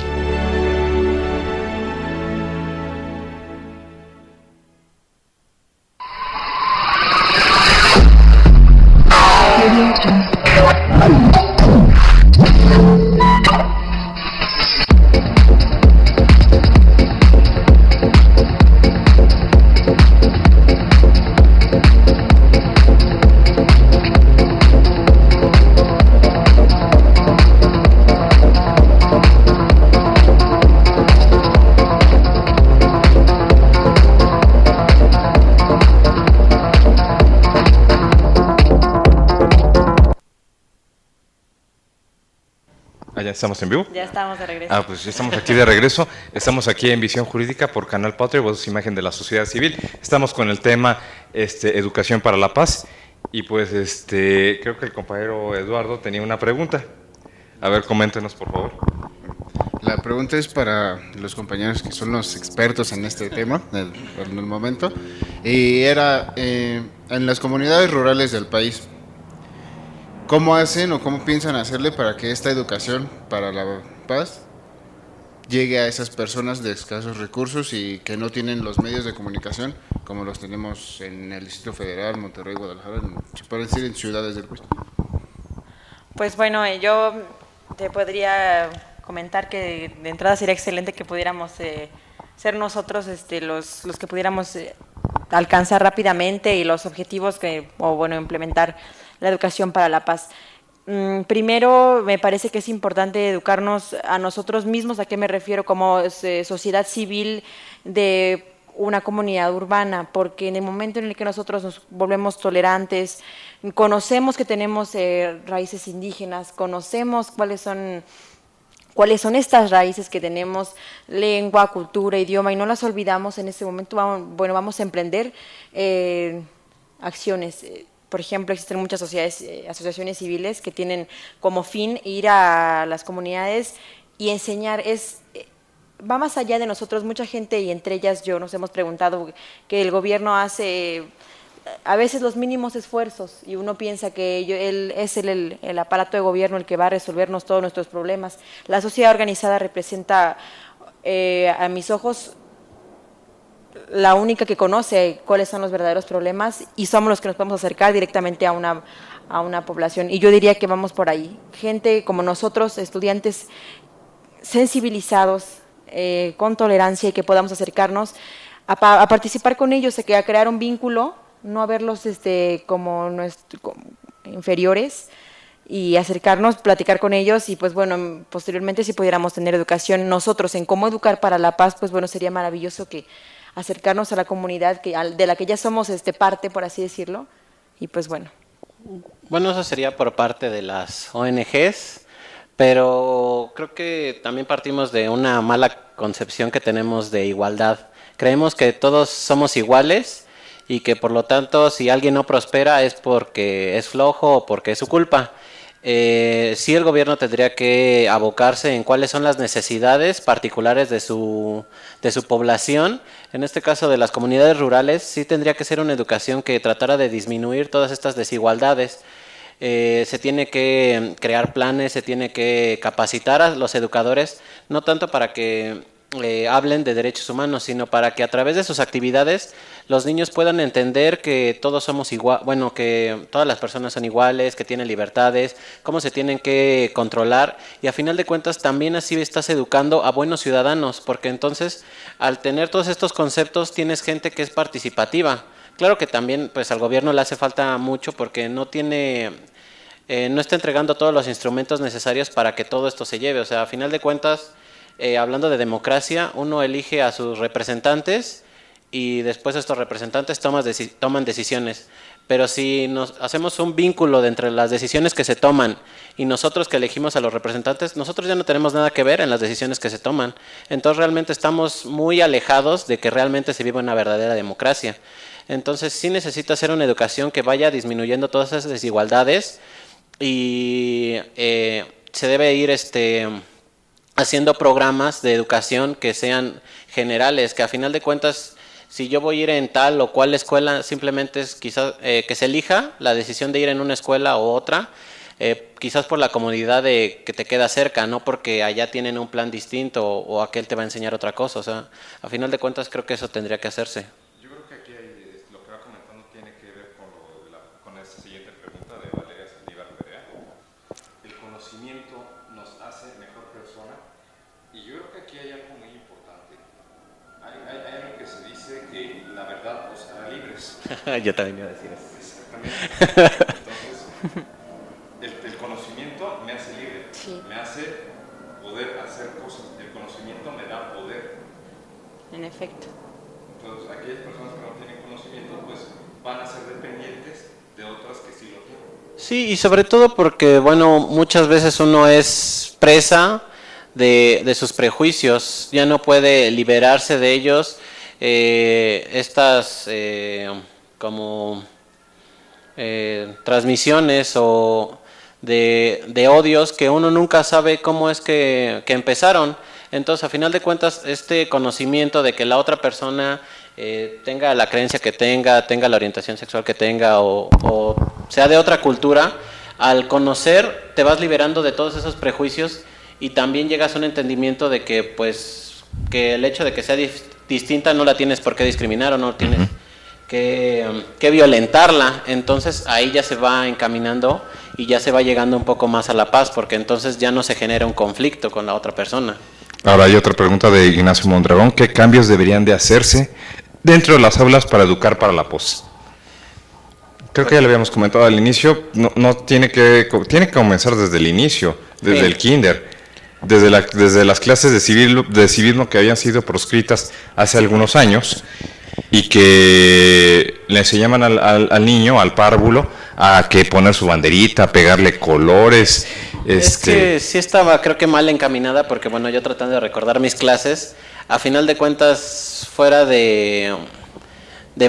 ¿Ya estamos en vivo? Ya estamos de regreso. Pues ya estamos aquí de regreso. Estamos aquí en Visión Jurídica por Canal Patrio, voz e imagen de la sociedad civil. Estamos con el tema Educación para la Paz. Y pues creo que el compañero Eduardo tenía una pregunta. A ver, coméntenos, por favor. La pregunta es para los compañeros que son los expertos en este tema, en el momento. Y era, en las comunidades rurales del país, ¿cómo hacen o cómo piensan hacerle para que esta educación para la paz llegue a esas personas de escasos recursos y que no tienen los medios de comunicación como los tenemos en el Distrito Federal, Monterrey, Guadalajara, se puede decir en ciudades del país? Pues bueno, yo te podría comentar que de entrada sería excelente que pudiéramos ser nosotros los que pudiéramos alcanzar rápidamente y los objetivos implementar la educación para la paz. Primero, me parece que es importante educarnos a nosotros mismos. ¿A qué me refiero? Como sociedad civil de una comunidad urbana, porque en el momento en el que nosotros nos volvemos tolerantes, conocemos que tenemos raíces indígenas, conocemos cuáles son estas raíces que tenemos, lengua, cultura, idioma, y no las olvidamos, en ese momento vamos a emprender acciones. Por ejemplo, existen muchas asociaciones civiles que tienen como fin ir a las comunidades y enseñar. Va más allá de nosotros. Mucha gente, y entre ellas yo, nos hemos preguntado que el gobierno hace a veces los mínimos esfuerzos y uno piensa que él es el aparato de gobierno el que va a resolvernos todos nuestros problemas. La sociedad organizada representa, a mis ojos, la única que conoce cuáles son los verdaderos problemas y somos los que nos podemos acercar directamente a una población. Y yo diría que vamos por ahí. Gente como nosotros, estudiantes sensibilizados, con tolerancia, y que podamos acercarnos a participar con ellos, a crear un vínculo, no a verlos como inferiores, y acercarnos, platicar con ellos, y pues bueno, posteriormente si pudiéramos tener educación nosotros en cómo educar para la paz, pues bueno, sería maravilloso que acercarnos a la comunidad de la que ya somos parte, por así decirlo, y pues bueno. Bueno, eso sería por parte de las ONGs, pero creo que también partimos de una mala concepción que tenemos de igualdad. Creemos que todos somos iguales y que por lo tanto si alguien no prospera es porque es flojo o porque es su culpa. Sí, el gobierno tendría que abocarse en cuáles son las necesidades particulares de su población. En este caso de las comunidades rurales, sí tendría que ser una educación que tratara de disminuir todas estas desigualdades. Se tiene que crear planes, se tiene que capacitar a los educadores, no tanto para que hablen de derechos humanos, sino para que a través de sus actividades los niños puedan entender que todos somos igual, bueno, que todas las personas son iguales, que tienen libertades, cómo se tienen que controlar, y a final de cuentas también así estás educando a buenos ciudadanos, porque entonces al tener todos estos conceptos tienes gente que es participativa. Claro que también pues al gobierno le hace falta mucho porque no está entregando todos los instrumentos necesarios para que todo esto se lleve. O sea, a final de cuentas, hablando de democracia, uno elige a sus representantes y después estos representantes toman decisiones. Pero si nos hacemos un vínculo de entre las decisiones que se toman y nosotros que elegimos a los representantes, nosotros ya no tenemos nada que ver en las decisiones que se toman. Entonces realmente estamos muy alejados de que realmente se viva una verdadera democracia. Entonces sí necesita ser una educación que vaya disminuyendo todas esas desigualdades y se debe ir haciendo programas de educación que sean generales, que a final de cuentas, si yo voy a ir en tal o cual escuela, simplemente es quizás que se elija la decisión de ir en una escuela o otra, quizás por la comodidad de que te queda cerca, no porque allá tienen un plan distinto o aquel te va a enseñar otra cosa. O sea, a final de cuentas creo que eso tendría que hacerse. Yo creo que aquí lo que va comentando tiene que ver con esta siguiente pregunta de Valeria Saldívar Perea. El conocimiento nos hace mejor persona, y yo creo que aquí hay algo muy importante. Hay algo que se dice que la verdad os hará libres. Yo también iba a decir eso. Exactamente. Entonces, el conocimiento me hace libre, Sí. me hace poder hacer cosas. El conocimiento me da poder. En efecto. Entonces, aquellas personas que no tienen conocimiento, pues van a ser dependientes de otras que sí lo tienen. Sí, y sobre todo porque, bueno, muchas veces uno es presa de sus prejuicios, ya no puede liberarse de ellos. Estas como transmisiones o de odios que uno nunca sabe cómo es que empezaron. Entonces, a final de cuentas, este conocimiento de que la otra persona tenga la creencia que tenga la orientación sexual que tenga o sea de otra cultura, al conocer te vas liberando de todos esos prejuicios y también llegas a un entendimiento de que, pues, que el hecho de que sea distinta no la tienes por qué discriminar o no tienes que violentarla. Entonces ahí ya se va encaminando y ya se va llegando un poco más a la paz, porque entonces ya no se genera un conflicto con la otra persona. Ahora hay otra pregunta de Ignacio Mondragón. ¿Qué cambios deberían de hacerse dentro de las aulas para educar para la pos? Creo que ya lo habíamos comentado al inicio. No tiene que comenzar desde el inicio, desde Sí. el kinder, desde las clases de civismo que habían sido proscritas hace algunos años y que le enseñaban al niño, al párvulo, a que poner su banderita, pegarle colores. Es que sí estaba, creo que mal encaminada, porque bueno, yo tratando de recordar mis clases, a final de cuentas, fuera de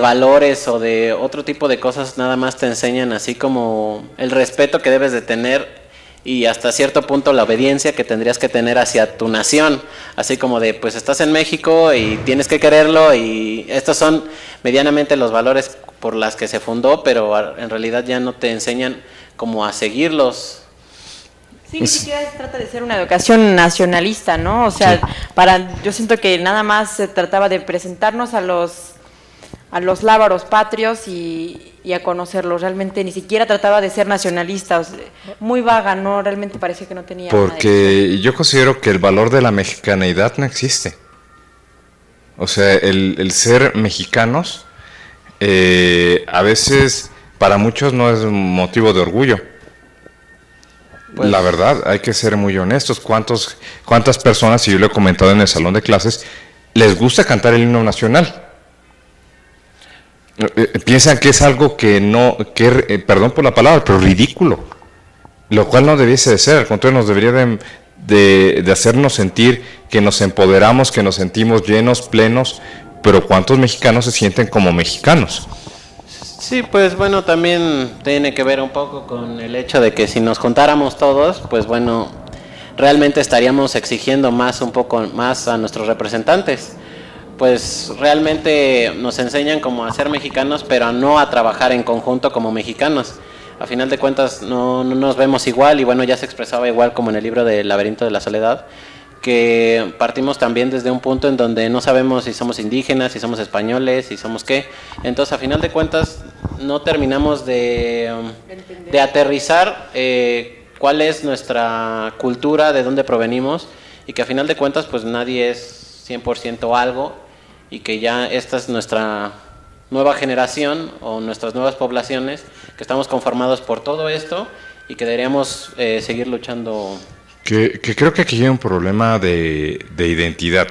valores o de otro tipo de cosas, nada más te enseñan así como el respeto que debes de tener y hasta cierto punto la obediencia que tendrías que tener hacia tu nación, así como de, pues estás en México y tienes que quererlo, y estos son medianamente los valores por las que se fundó, pero en realidad ya no te enseñan como a seguirlos. Sí, ni siquiera se trata de ser una educación nacionalista, ¿no? O sea, yo siento que nada más se trataba de presentarnos a los lábaros patrios y a conocerlos. Realmente ni siquiera trataba de ser nacionalista, o sea, muy vaga, ¿no? Realmente parecía que no tenía una Porque yo considero que el valor de la mexicanidad no existe. O sea, el ser mexicanos a veces para muchos no es un motivo de orgullo. Pues, la verdad, hay que ser muy honestos. ¿Cuántas personas, y yo lo he comentado en el salón de clases, les gusta cantar el himno nacional? Piensan que es algo perdón por la palabra, pero ridículo, lo cual no debiese de ser. Al contrario, nos debería de hacernos sentir que nos empoderamos, que nos sentimos llenos, plenos. Pero ¿cuántos mexicanos se sienten como mexicanos? sí, pues bueno, también tiene que ver un poco con el hecho de que si nos juntáramos todos, pues bueno, realmente estaríamos exigiendo un poco más a nuestros representantes. Pues realmente nos enseñan como a ser mexicanos, pero no a trabajar en conjunto como mexicanos. A final de cuentas no nos vemos igual, y bueno, ya se expresaba igual como en el libro de Laberinto de la Soledad, que partimos también desde un punto en donde no sabemos si somos indígenas, si somos españoles, si somos qué. Entonces, a final de cuentas, no terminamos de aterrizar cuál es nuestra cultura, de dónde provenimos, y que a final de cuentas, pues nadie es 100% algo, y que ya esta es nuestra nueva generación o nuestras nuevas poblaciones, que estamos conformados por todo esto y que deberíamos seguir luchando Que creo que aquí hay un problema de identidad,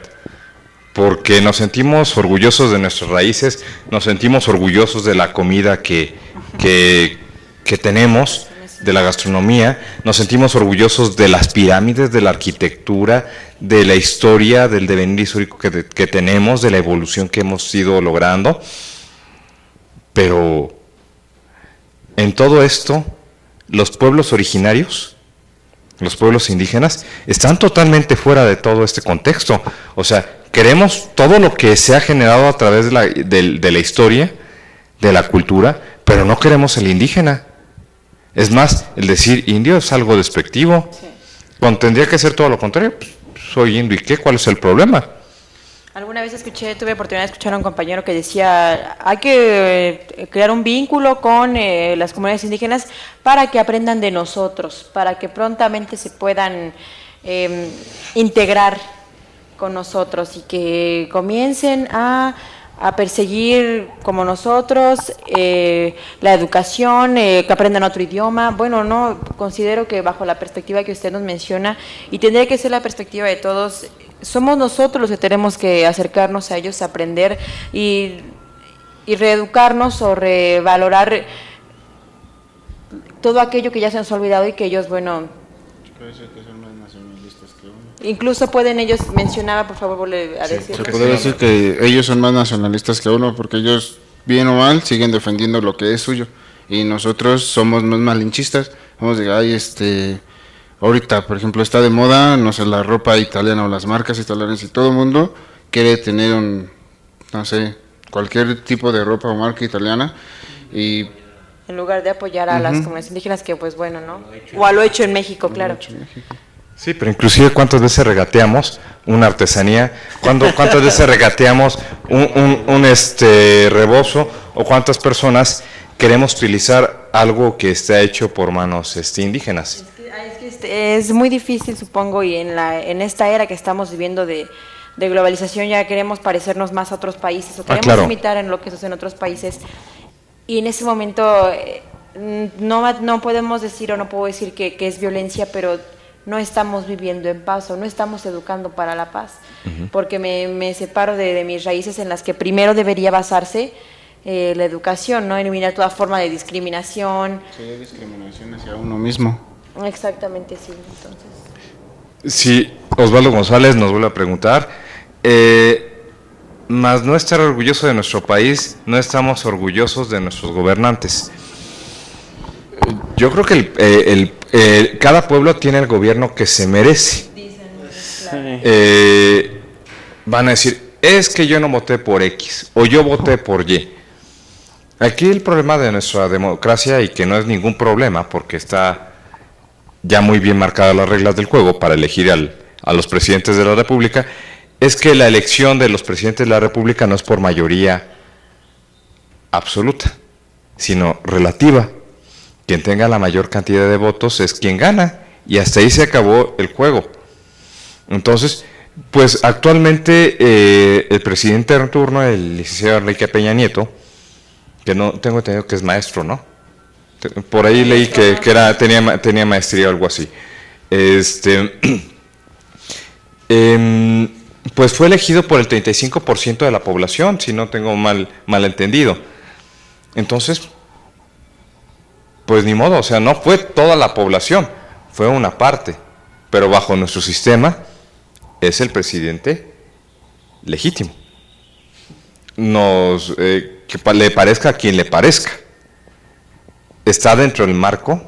porque nos sentimos orgullosos de nuestras raíces, nos sentimos orgullosos de la comida que tenemos, de la gastronomía, nos sentimos orgullosos de las pirámides, de la arquitectura, de la historia, del devenir histórico que tenemos, de la evolución que hemos ido logrando, pero en todo esto, los pueblos originarios, los pueblos indígenas, están totalmente fuera de todo este contexto. O sea, queremos todo lo que se ha generado a través de la historia, de la cultura, pero no queremos el indígena. Es más, el decir indio es algo despectivo. Sí. Cuando tendría que ser todo lo contrario, pues, soy indio, ¿y qué? ¿Cuál es el problema? Alguna vez tuve oportunidad de escuchar a un compañero que decía, hay que crear un vínculo con las comunidades indígenas para que aprendan de nosotros, para que prontamente se puedan integrar con nosotros y que comiencen a perseguir como nosotros la educación, que aprendan otro idioma. Bueno, no, considero que bajo la perspectiva que usted nos menciona, y tendría que ser la perspectiva de todos, somos nosotros los que tenemos que acercarnos a ellos, aprender y reeducarnos o revalorar todo aquello que ya se nos ha olvidado y que ellos, bueno, puede ser que son más nacionalistas que uno. Incluso pueden ellos, mencionaba, por favor, volver a decir. Se puede decir que ellos son más nacionalistas que uno, porque ellos, bien o mal, siguen defendiendo lo que es suyo, y nosotros somos más malinchistas. Vamos a decir, ay, ahorita, por ejemplo, está de moda, no sé, la ropa italiana o las marcas italianas, y todo el mundo quiere tener no sé, cualquier tipo de ropa o marca italiana, y en lugar de apoyar a las comunidades indígenas, que pues bueno, ¿no? O a lo hecho en México, claro. Sí, pero inclusive cuántas veces regateamos una artesanía, cuántas veces regateamos un rebozo, o cuántas personas queremos utilizar algo que está hecho por manos indígenas. Es muy difícil, supongo, y en esta era que estamos viviendo de globalización ya queremos parecernos más a otros países, o queremos imitar en lo que sucede en otros países, y en ese momento no podemos decir, o no puedo decir que es violencia, pero no estamos viviendo en paz, o no estamos educando para la paz, porque me separo de mis raíces en las que primero debería basarse la educación, ¿no? Eliminar toda forma de discriminación. Sí, discriminación hacia uno mismo. Exactamente, sí. Entonces. Sí, Osvaldo González nos vuelve a preguntar, más no estar orgulloso de nuestro país, no estamos orgullosos de nuestros gobernantes. Yo creo que cada pueblo tiene el gobierno que se merece. Van a decir, es que yo no voté por X, o yo voté por Y. Aquí el problema de nuestra democracia, y que no es ningún problema, porque está ya muy bien marcadas las reglas del juego para elegir a los presidentes de la República, es que la elección de los presidentes de la República no es por mayoría absoluta, sino relativa. Quien tenga la mayor cantidad de votos es quien gana, y hasta ahí se acabó el juego. Entonces, pues actualmente el presidente en turno, el licenciado Enrique Peña Nieto, que no tengo entendido que es maestro, ¿no? Por ahí leí que tenía maestría o algo así. Pues fue elegido por el 35% de la población, si no tengo mal entendido. Entonces, pues ni modo, o sea, no fue toda la población, fue una parte, pero bajo nuestro sistema es el presidente legítimo. Que le parezca a quien le parezca. Está dentro del marco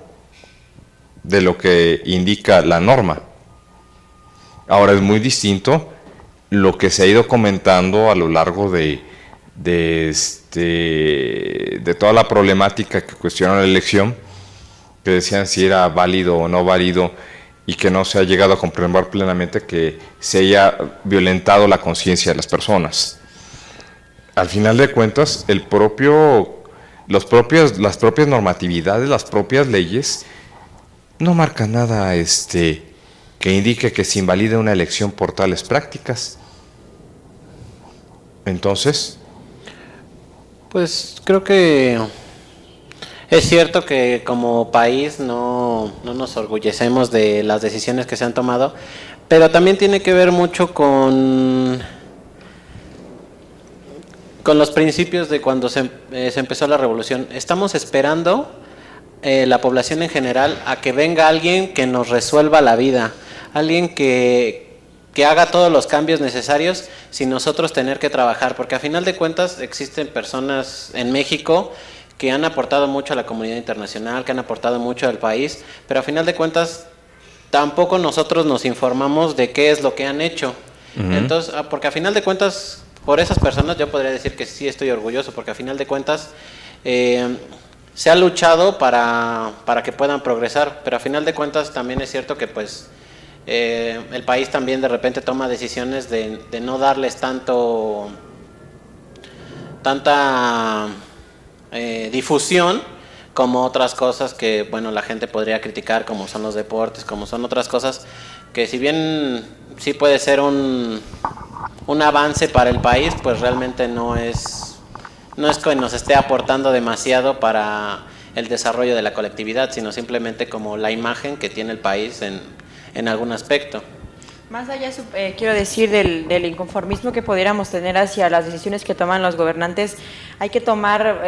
de lo que indica la norma. Ahora es muy distinto lo que se ha ido comentando a lo largo de toda la problemática que cuestionó la elección, que decían si era válido o no válido, y que no se ha llegado a comprender plenamente que se haya violentado la conciencia de las personas. Al final de cuentas, las propias normatividades, las propias leyes, no marcan nada que indique que se invalide una elección por tales prácticas. Entonces, pues creo que es cierto que como país no no nos orgullecemos de las decisiones que se han tomado, pero también tiene que ver mucho con los principios de cuando se empezó la revolución. Estamos esperando, la población en general, a que venga alguien que nos resuelva la vida, alguien que haga todos los cambios necesarios sin nosotros tener que trabajar, porque a final de cuentas existen personas en México que han aportado mucho a la comunidad internacional, que han aportado mucho al país, pero a final de cuentas tampoco nosotros nos informamos de qué es lo que han hecho. Entonces, porque a final de cuentas, por esas personas yo podría decir que sí estoy orgulloso, porque a final de cuentas se ha luchado para que puedan progresar, pero a final de cuentas también es cierto que pues el país también de repente toma decisiones de no darles tanta difusión como otras cosas que, bueno, la gente podría criticar, como son los deportes, como son otras cosas que, si bien sí puede ser un avance para el país, pues realmente no es que nos esté aportando demasiado para el desarrollo de la colectividad, sino simplemente como la imagen que tiene el país en algún aspecto. Más allá, quiero decir, del inconformismo que pudiéramos tener hacia las decisiones que toman los gobernantes, hay que tomar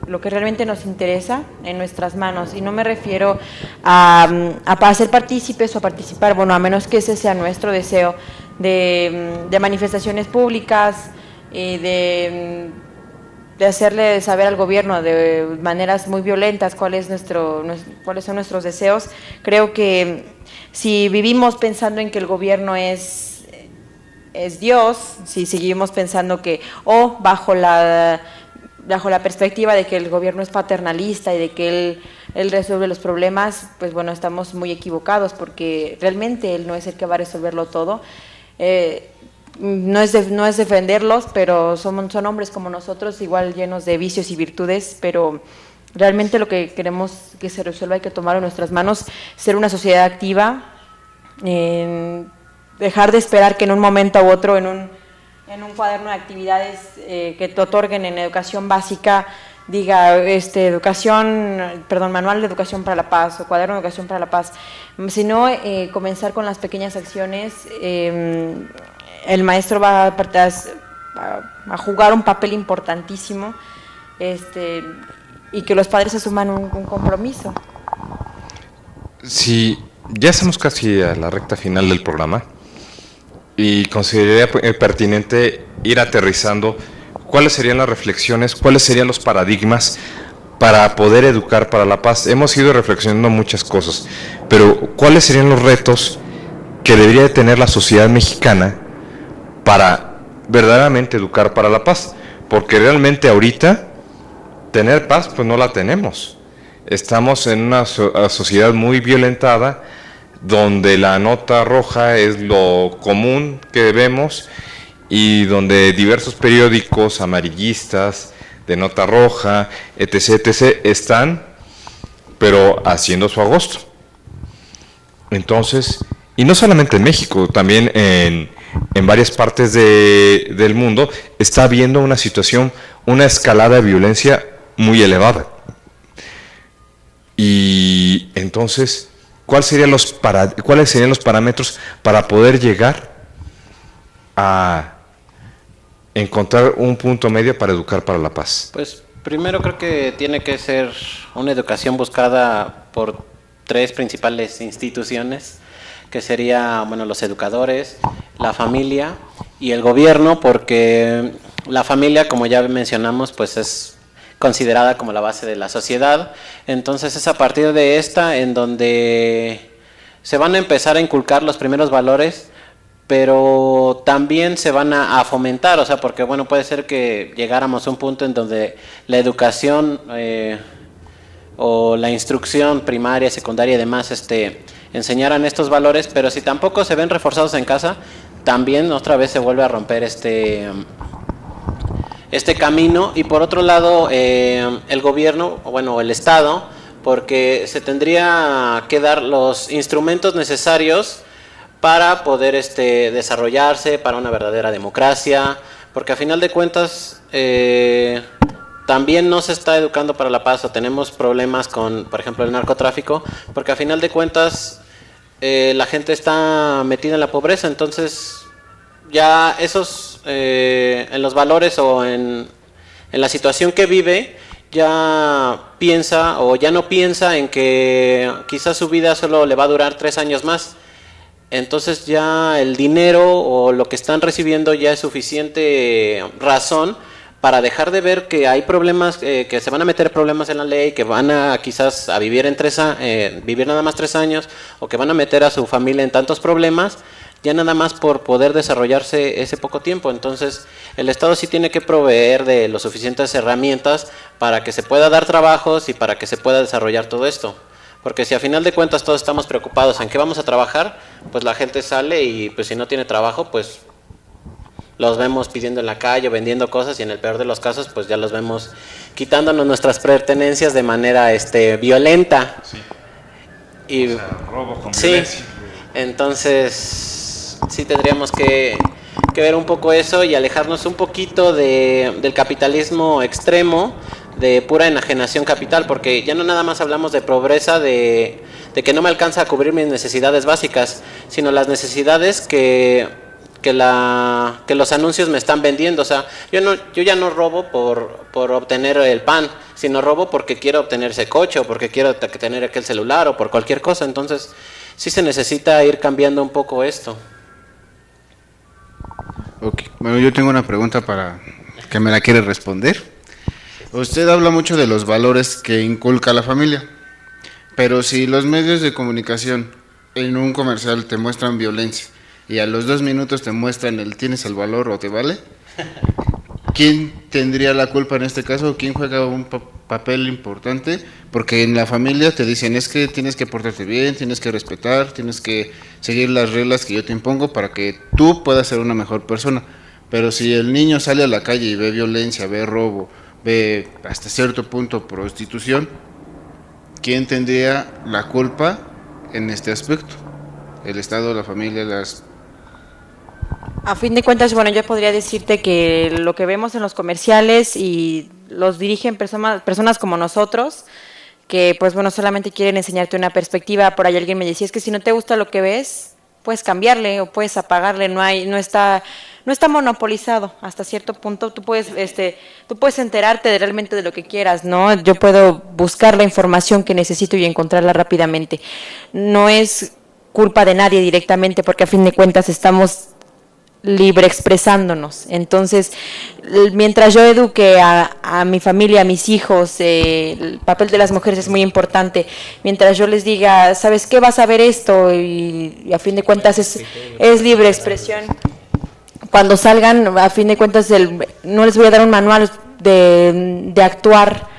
lo que realmente nos interesa en nuestras manos, y no me refiero a ser partícipes o participar, bueno, a menos que ese sea nuestro deseo, de manifestaciones públicas, de hacerle saber al gobierno de maneras muy violentas cuáles son nuestros deseos. Creo que si vivimos pensando en que el gobierno es Dios, si seguimos pensando que, bajo la perspectiva de que el gobierno es paternalista y de que él resuelve los problemas, pues bueno, estamos muy equivocados, porque realmente él no es el que va a resolverlo todo. No es defenderlos, pero son hombres como nosotros, igual llenos de vicios y virtudes, pero realmente lo que queremos que se resuelva hay que tomarlo en nuestras manos, ser una sociedad activa, dejar de esperar que en un momento u otro, en un cuaderno de actividades que te otorguen en educación básica, diga manual de educación para la paz o cuaderno de educación para la paz, sino comenzar con las pequeñas acciones. El maestro va a jugar un papel importantísimo, y que los padres asuman un compromiso. Sí, ya estamos casi a la recta final del programa y consideraría pertinente ir aterrizando cuáles serían las reflexiones, cuáles serían los paradigmas para poder educar para la paz. Hemos ido reflexionando muchas cosas, pero ¿cuáles serían los retos que debería de tener la sociedad mexicana para verdaderamente educar para la paz? Porque realmente ahorita tener paz pues no la tenemos. Estamos en una sociedad muy violentada, donde la nota roja es lo común que vemos, y donde diversos periódicos amarillistas de nota roja, etc., están, pero haciendo su agosto. Entonces, y no solamente en México, también en varias partes del mundo está habiendo una situación, una escalada de violencia muy elevada. Y entonces, ¿cuáles serían los parámetros para poder llegar a encontrar un punto medio para educar para la paz? Pues primero creo que tiene que ser una educación buscada por 3 principales instituciones, que sería, bueno, los educadores, la familia y el gobierno, porque la familia, como ya mencionamos, pues es considerada como la base de la sociedad. Entonces es a partir de esta en donde se van a empezar a inculcar los primeros valores, pero también se van a fomentar, o sea, porque bueno, puede ser que llegáramos a un punto en donde la educación o la instrucción primaria, secundaria y demás enseñaran estos valores, pero si tampoco se ven reforzados en casa, también otra vez se vuelve a romper este camino. Y por otro lado, el gobierno, bueno, el Estado, porque se tendría que dar los instrumentos necesarios para poder desarrollarse, para una verdadera democracia, porque a final de cuentas también no se está educando para la paz o tenemos problemas con, por ejemplo, el narcotráfico, porque a final de cuentas la gente está metida en la pobreza, entonces ya esos, en los valores o en la situación que vive, ya piensa o ya no piensa en que quizás su vida solo le va a durar 3 años más. Entonces ya el dinero o lo que están recibiendo ya es suficiente razón para dejar de ver que hay problemas, que se van a meter problemas en la ley, que van a quizás a vivir vivir nada más 3 años, o que van a meter a su familia en tantos problemas, ya nada más por poder desarrollarse ese poco tiempo. Entonces el Estado sí tiene que proveer de las suficientes herramientas para que se pueda dar trabajos y para que se pueda desarrollar todo esto. Porque si a final de cuentas todos estamos preocupados en qué vamos a trabajar, pues la gente sale y pues si no tiene trabajo, pues los vemos pidiendo en la calle, vendiendo cosas, y en el peor de los casos, pues ya los vemos quitándonos nuestras pertenencias de manera violenta. Sí. Y, o sea, robo con sí, violencia. Entonces sí tendríamos que ver un poco eso y alejarnos un poquito del capitalismo extremo, de pura enajenación capital, porque ya no nada más hablamos de pobreza, de que no me alcanza a cubrir mis necesidades básicas, sino las necesidades que los anuncios me están vendiendo. O sea, yo ya no robo por obtener el pan, sino robo porque quiero obtener ese coche, o porque quiero tener aquel celular, o por cualquier cosa. Entonces sí se necesita ir cambiando un poco esto. Ok, bueno, yo tengo una pregunta para que me la quiere responder. Usted habla mucho de los valores que inculca la familia, pero si los medios de comunicación en un comercial te muestran violencia y a los 2 minutos te muestran el tienes el valor o te vale, ¿quién tendría la culpa en este caso? ¿Quién juega un papel importante? Porque en la familia te dicen es que tienes que portarte bien, tienes que respetar, tienes que seguir las reglas que yo te impongo para que tú puedas ser una mejor persona. Pero si el niño sale a la calle y ve violencia, ve robo, ve hasta cierto punto prostitución, ¿quién tendría la culpa en este aspecto? ¿El Estado, la familia, las...? A fin de cuentas, bueno, yo podría decirte que lo que vemos en los comerciales y los dirigen personas como nosotros, que pues bueno, solamente quieren enseñarte una perspectiva. Por ahí alguien me decía, es que si no te gusta lo que ves, puedes cambiarle o puedes apagarle, no está monopolizado hasta cierto punto. Tú puedes enterarte realmente de lo que quieras, ¿no? Yo puedo buscar la información que necesito y encontrarla rápidamente. No es culpa de nadie directamente, porque a fin de cuentas estamos libre expresándonos. Entonces, mientras yo eduque a mi familia, a mis hijos, el papel de las mujeres es muy importante. Mientras yo les diga, ¿sabes qué? Vas a ver esto, y a fin de cuentas es libre expresión. Cuando salgan, a fin de cuentas, no les voy a dar un manual de actuar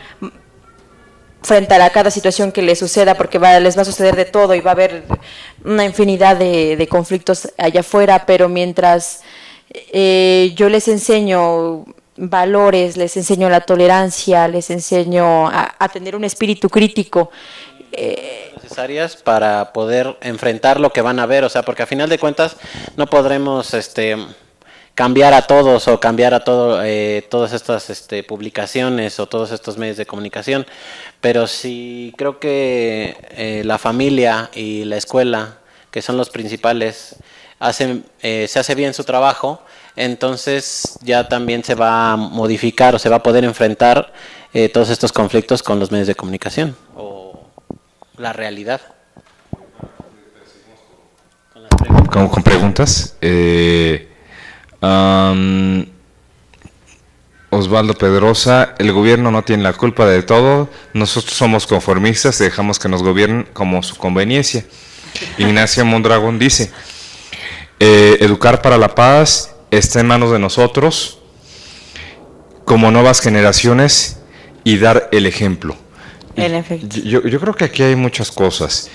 frente a cada situación que les suceda, porque les va a suceder de todo y va a haber una infinidad de conflictos allá afuera, pero mientras yo les enseño valores, les enseño la tolerancia, les enseño a tener un espíritu crítico, necesarias para poder enfrentar lo que van a ver. O sea, porque a final de cuentas no podremos cambiar a todos o cambiar a todas estas publicaciones o todos estos medios de comunicación, pero sí creo que la familia y la escuela, que son los principales, se hace bien su trabajo, entonces ya también se va a modificar o se va a poder enfrentar todos estos conflictos con los medios de comunicación o la realidad. Con preguntas. Osvaldo Pedrosa, el gobierno no tiene la culpa de todo, nosotros somos conformistas y dejamos que nos gobiernen como su conveniencia. Ignacio Mondragón dice, educar para la paz está en manos de nosotros como nuevas generaciones y dar el ejemplo. En efecto. Yo creo que aquí hay muchas cosas.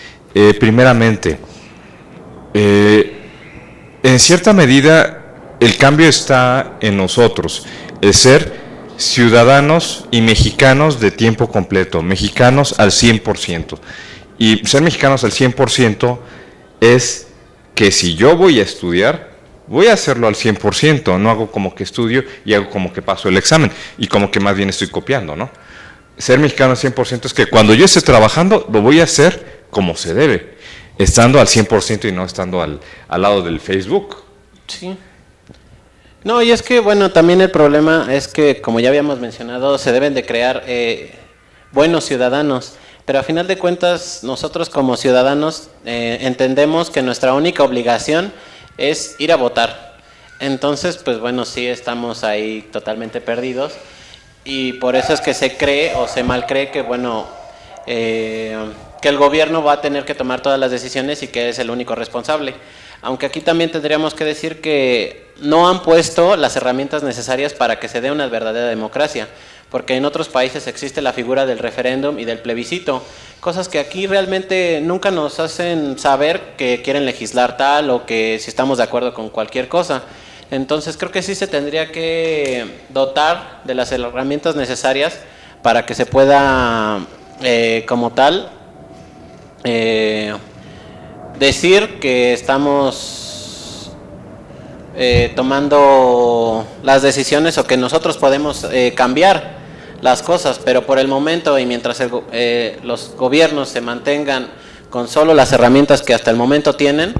Primeramente, en cierta medida el cambio está en nosotros, el ser ciudadanos y mexicanos de tiempo completo, mexicanos al 100%. Y ser mexicanos al 100% es que si yo voy a estudiar, voy a hacerlo al 100%, no hago como que estudio y hago como que paso el examen y como que más bien estoy copiando, ¿no? Ser mexicano al 100% es que cuando yo esté trabajando, lo voy a hacer como se debe, estando al 100% y no estando al lado del Facebook. Sí. No, y es que, bueno, también el problema es que, como ya habíamos mencionado, se deben de crear buenos ciudadanos, pero a final de cuentas, nosotros como ciudadanos entendemos que nuestra única obligación es ir a votar. Entonces, pues bueno, sí estamos ahí totalmente perdidos, y por eso es que se cree o se malcree que, bueno, que el gobierno va a tener que tomar todas las decisiones y que es el único responsable. Aunque aquí también tendríamos que decir que no han puesto las herramientas necesarias para que se dé una verdadera democracia, porque en otros países existe la figura del referéndum y del plebiscito, cosas que aquí realmente nunca nos hacen saber que quieren legislar tal o que si estamos de acuerdo con cualquier cosa. Entonces creo que sí se tendría que dotar de las herramientas necesarias para que se pueda, como tal, decir que estamos tomando las decisiones o que nosotros podemos cambiar las cosas, pero por el momento y mientras los gobiernos se mantengan con solo las herramientas que hasta el momento tienen,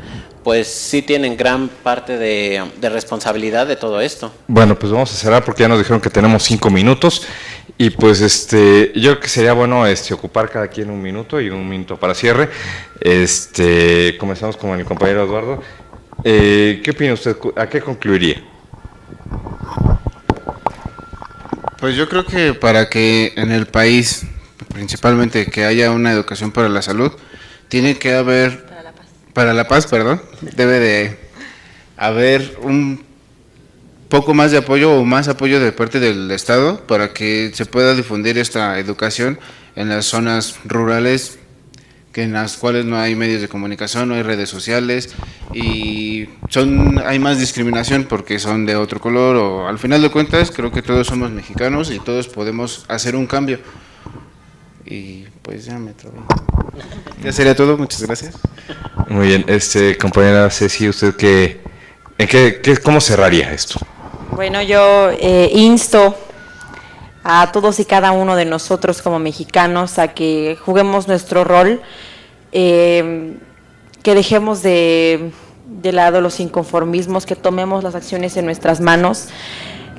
pues sí tienen gran parte de responsabilidad de todo esto. Bueno, pues vamos a cerrar porque ya nos dijeron que tenemos 5 minutos y pues yo creo que sería bueno ocupar cada quien 1 minuto y 1 minuto para cierre. Comenzamos con el compañero Eduardo. ¿Qué opina usted? ¿A qué concluiría? Pues yo creo que para que en el país, principalmente que haya una educación para la salud, tiene que haber, para la paz, perdón, debe de haber un poco más de apoyo o más apoyo de parte del Estado para que se pueda difundir esta educación en las zonas rurales, que en las cuales no hay medios de comunicación, no hay redes sociales y hay más discriminación porque son de otro color, o al final de cuentas creo que todos somos mexicanos y todos podemos hacer un cambio. Y pues ya me trabé. Ya sería todo, muchas gracias. Muy bien, compañera Ceci, ¿usted cómo cerraría esto? Bueno, yo insto a todos y cada uno de nosotros como mexicanos a que juguemos nuestro rol, que dejemos de lado los inconformismos, que tomemos las acciones en nuestras manos,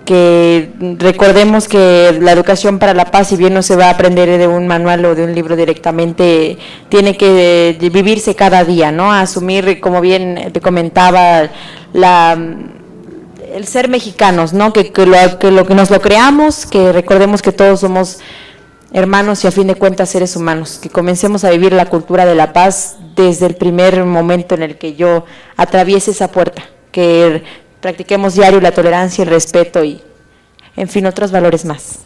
que recordemos que la educación para la paz, si bien no se va a aprender de un manual o de un libro directamente, tiene que vivirse cada día, ¿no? Asumir, como bien te comentaba, el ser mexicanos, ¿no? Que nos lo creamos, que recordemos que todos somos hermanos y a fin de cuentas seres humanos, que comencemos a vivir la cultura de la paz desde el primer momento en el que yo atraviese esa puerta, que practiquemos diario la tolerancia, el respeto y, en fin, otros valores más.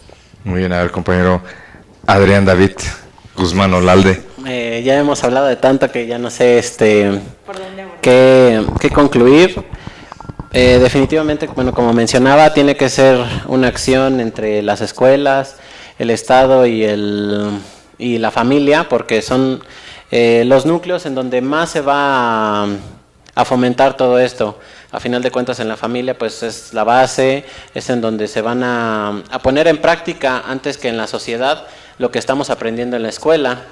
Muy bien, a ver, compañero Adrián David Guzmán Olalde. Ya hemos hablado de tanto que ya no sé qué concluir. Definitivamente, bueno, como mencionaba, tiene que ser una acción entre las escuelas, el Estado y la familia, porque son los núcleos en donde más se va a fomentar todo esto. A final de cuentas, en la familia pues es la base, es en donde se van a poner en práctica antes que en la sociedad lo que estamos aprendiendo en la escuela.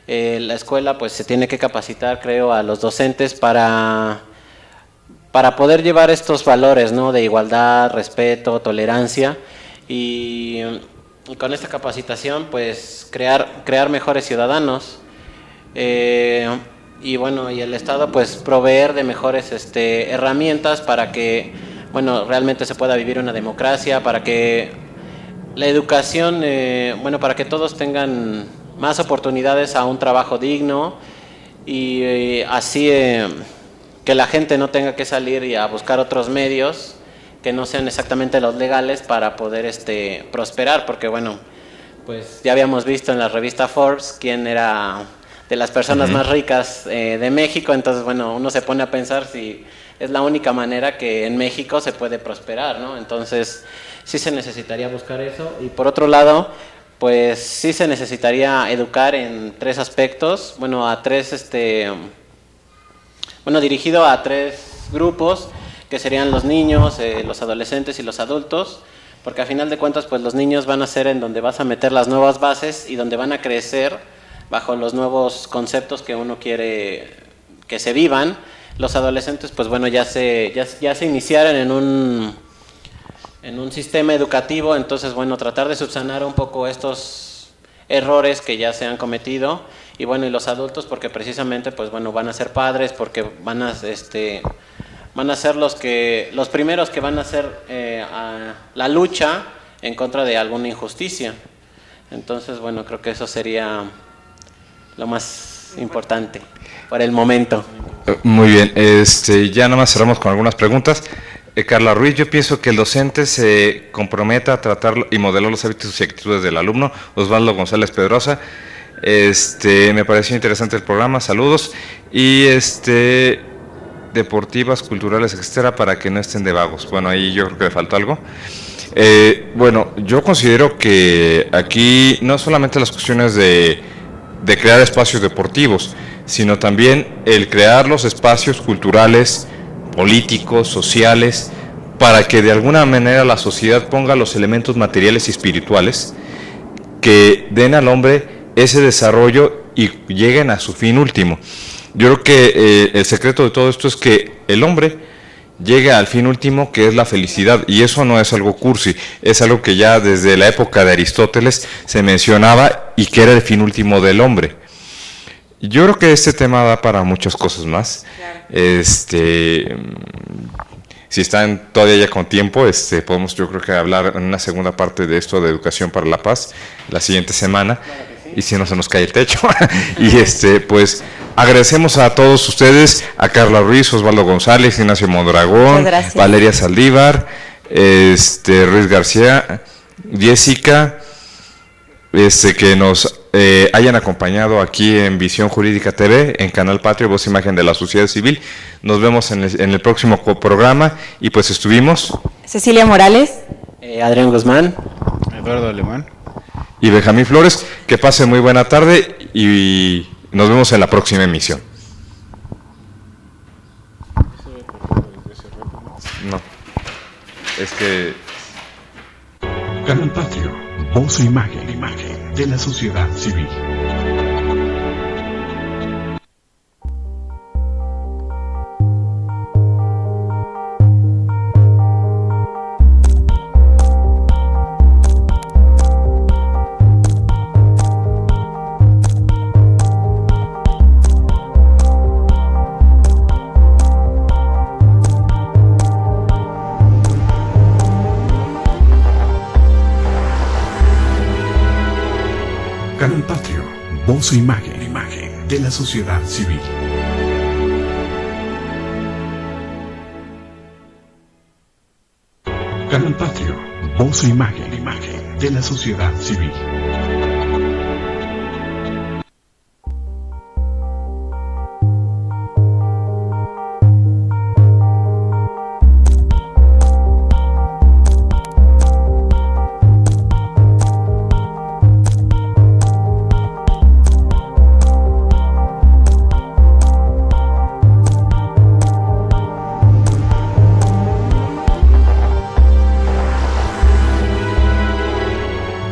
La escuela pues se tiene que capacitar, creo, a los docentes para poder llevar estos valores, ¿no? De igualdad, respeto, tolerancia, y con esta capacitación pues crear mejores ciudadanos, y bueno, y el Estado pues proveer de mejores herramientas para que, bueno, realmente se pueda vivir una democracia, para que la educación, para que todos tengan más oportunidades a un trabajo digno, y así que la gente no tenga que salir y a buscar otros medios que no sean exactamente los legales para poder prosperar, porque bueno, pues ya habíamos visto en la revista Forbes quién era de las personas más ricas de México. Entonces bueno, uno se pone a pensar si es la única manera que en México se puede prosperar, ¿no? Entonces sí se necesitaría buscar eso, y por otro lado pues sí se necesitaría educar en 3 aspectos, dirigido a 3 grupos, que serían los niños, los adolescentes y los adultos, porque a final de cuentas pues los niños van a ser en donde vas a meter las nuevas bases y donde van a crecer bajo los nuevos conceptos que uno quiere que se vivan. Los adolescentes pues bueno ya se iniciaron en un sistema educativo, entonces bueno, tratar de subsanar un poco estos errores que ya se han cometido. Y bueno, y los adultos porque precisamente pues bueno, van a ser padres, porque van a ser los primeros que van a hacer la lucha en contra de alguna injusticia. Entonces bueno, creo que eso sería lo más importante por el momento. Muy bien, ya nada más cerramos con algunas preguntas. Carla Ruiz, yo pienso que el docente se comprometa a tratar y modelar los hábitos y actitudes del alumno. Osvaldo González Pedrosa, me pareció interesante el programa, saludos. Y deportivas, culturales, etcétera, para que no estén de vagos. Bueno, ahí yo creo que le faltó algo. Bueno, yo considero que aquí no solamente las cuestiones de crear espacios deportivos, sino también el crear los espacios culturales, políticos, sociales, para que de alguna manera la sociedad ponga los elementos materiales y espirituales que den al hombre ese desarrollo y lleguen a su fin último. Yo creo que el secreto de todo esto es que el hombre llegue al fin último, que es la felicidad, y eso no es algo cursi, es algo que ya desde la época de Aristóteles se mencionaba y que era el fin último del hombre. Yo creo que este tema da para muchas cosas más. Claro. Si están todavía ya con tiempo, podemos yo creo que hablar en una segunda parte de esto de Educación para la Paz la siguiente semana. Claro que sí. Y si no se nos cae el techo. Y pues agradecemos a todos ustedes, a Carla Ruiz, Osvaldo González, Ignacio Mondragón, Valeria Saldívar, Ruiz García, Jessica, que nos hayan acompañado aquí en Visión Jurídica TV, en Canal Patrio, Voz Imagen de la Sociedad Civil. Nos vemos en el próximo programa y pues estuvimos Cecilia Morales, Adrián Guzmán, Eduardo Alemán y Benjamín Flores. Que pasen muy buena tarde y nos vemos en la próxima emisión. No, es que Canal Patrio, voz e imagen de la sociedad civil. Canal Patrio, voz e imagen de la sociedad civil. Canal Patrio, voz e imagen de la sociedad civil.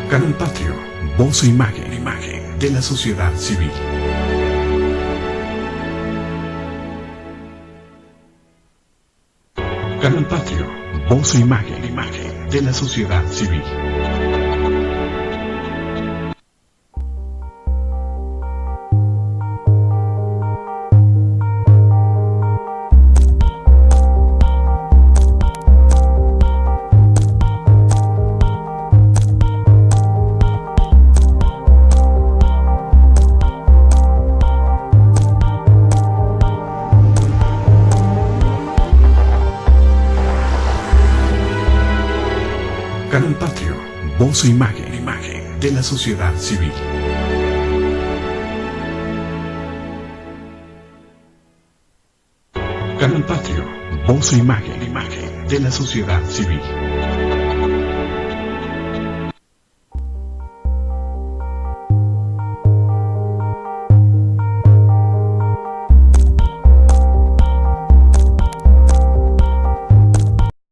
Canal Patrio, voz e imagen de la sociedad civil. Canal Patrio, voz e imagen de la sociedad civil. Canal Patrio, voz e imagen de la sociedad civil. Canal Patrio, voz e imagen de la sociedad civil.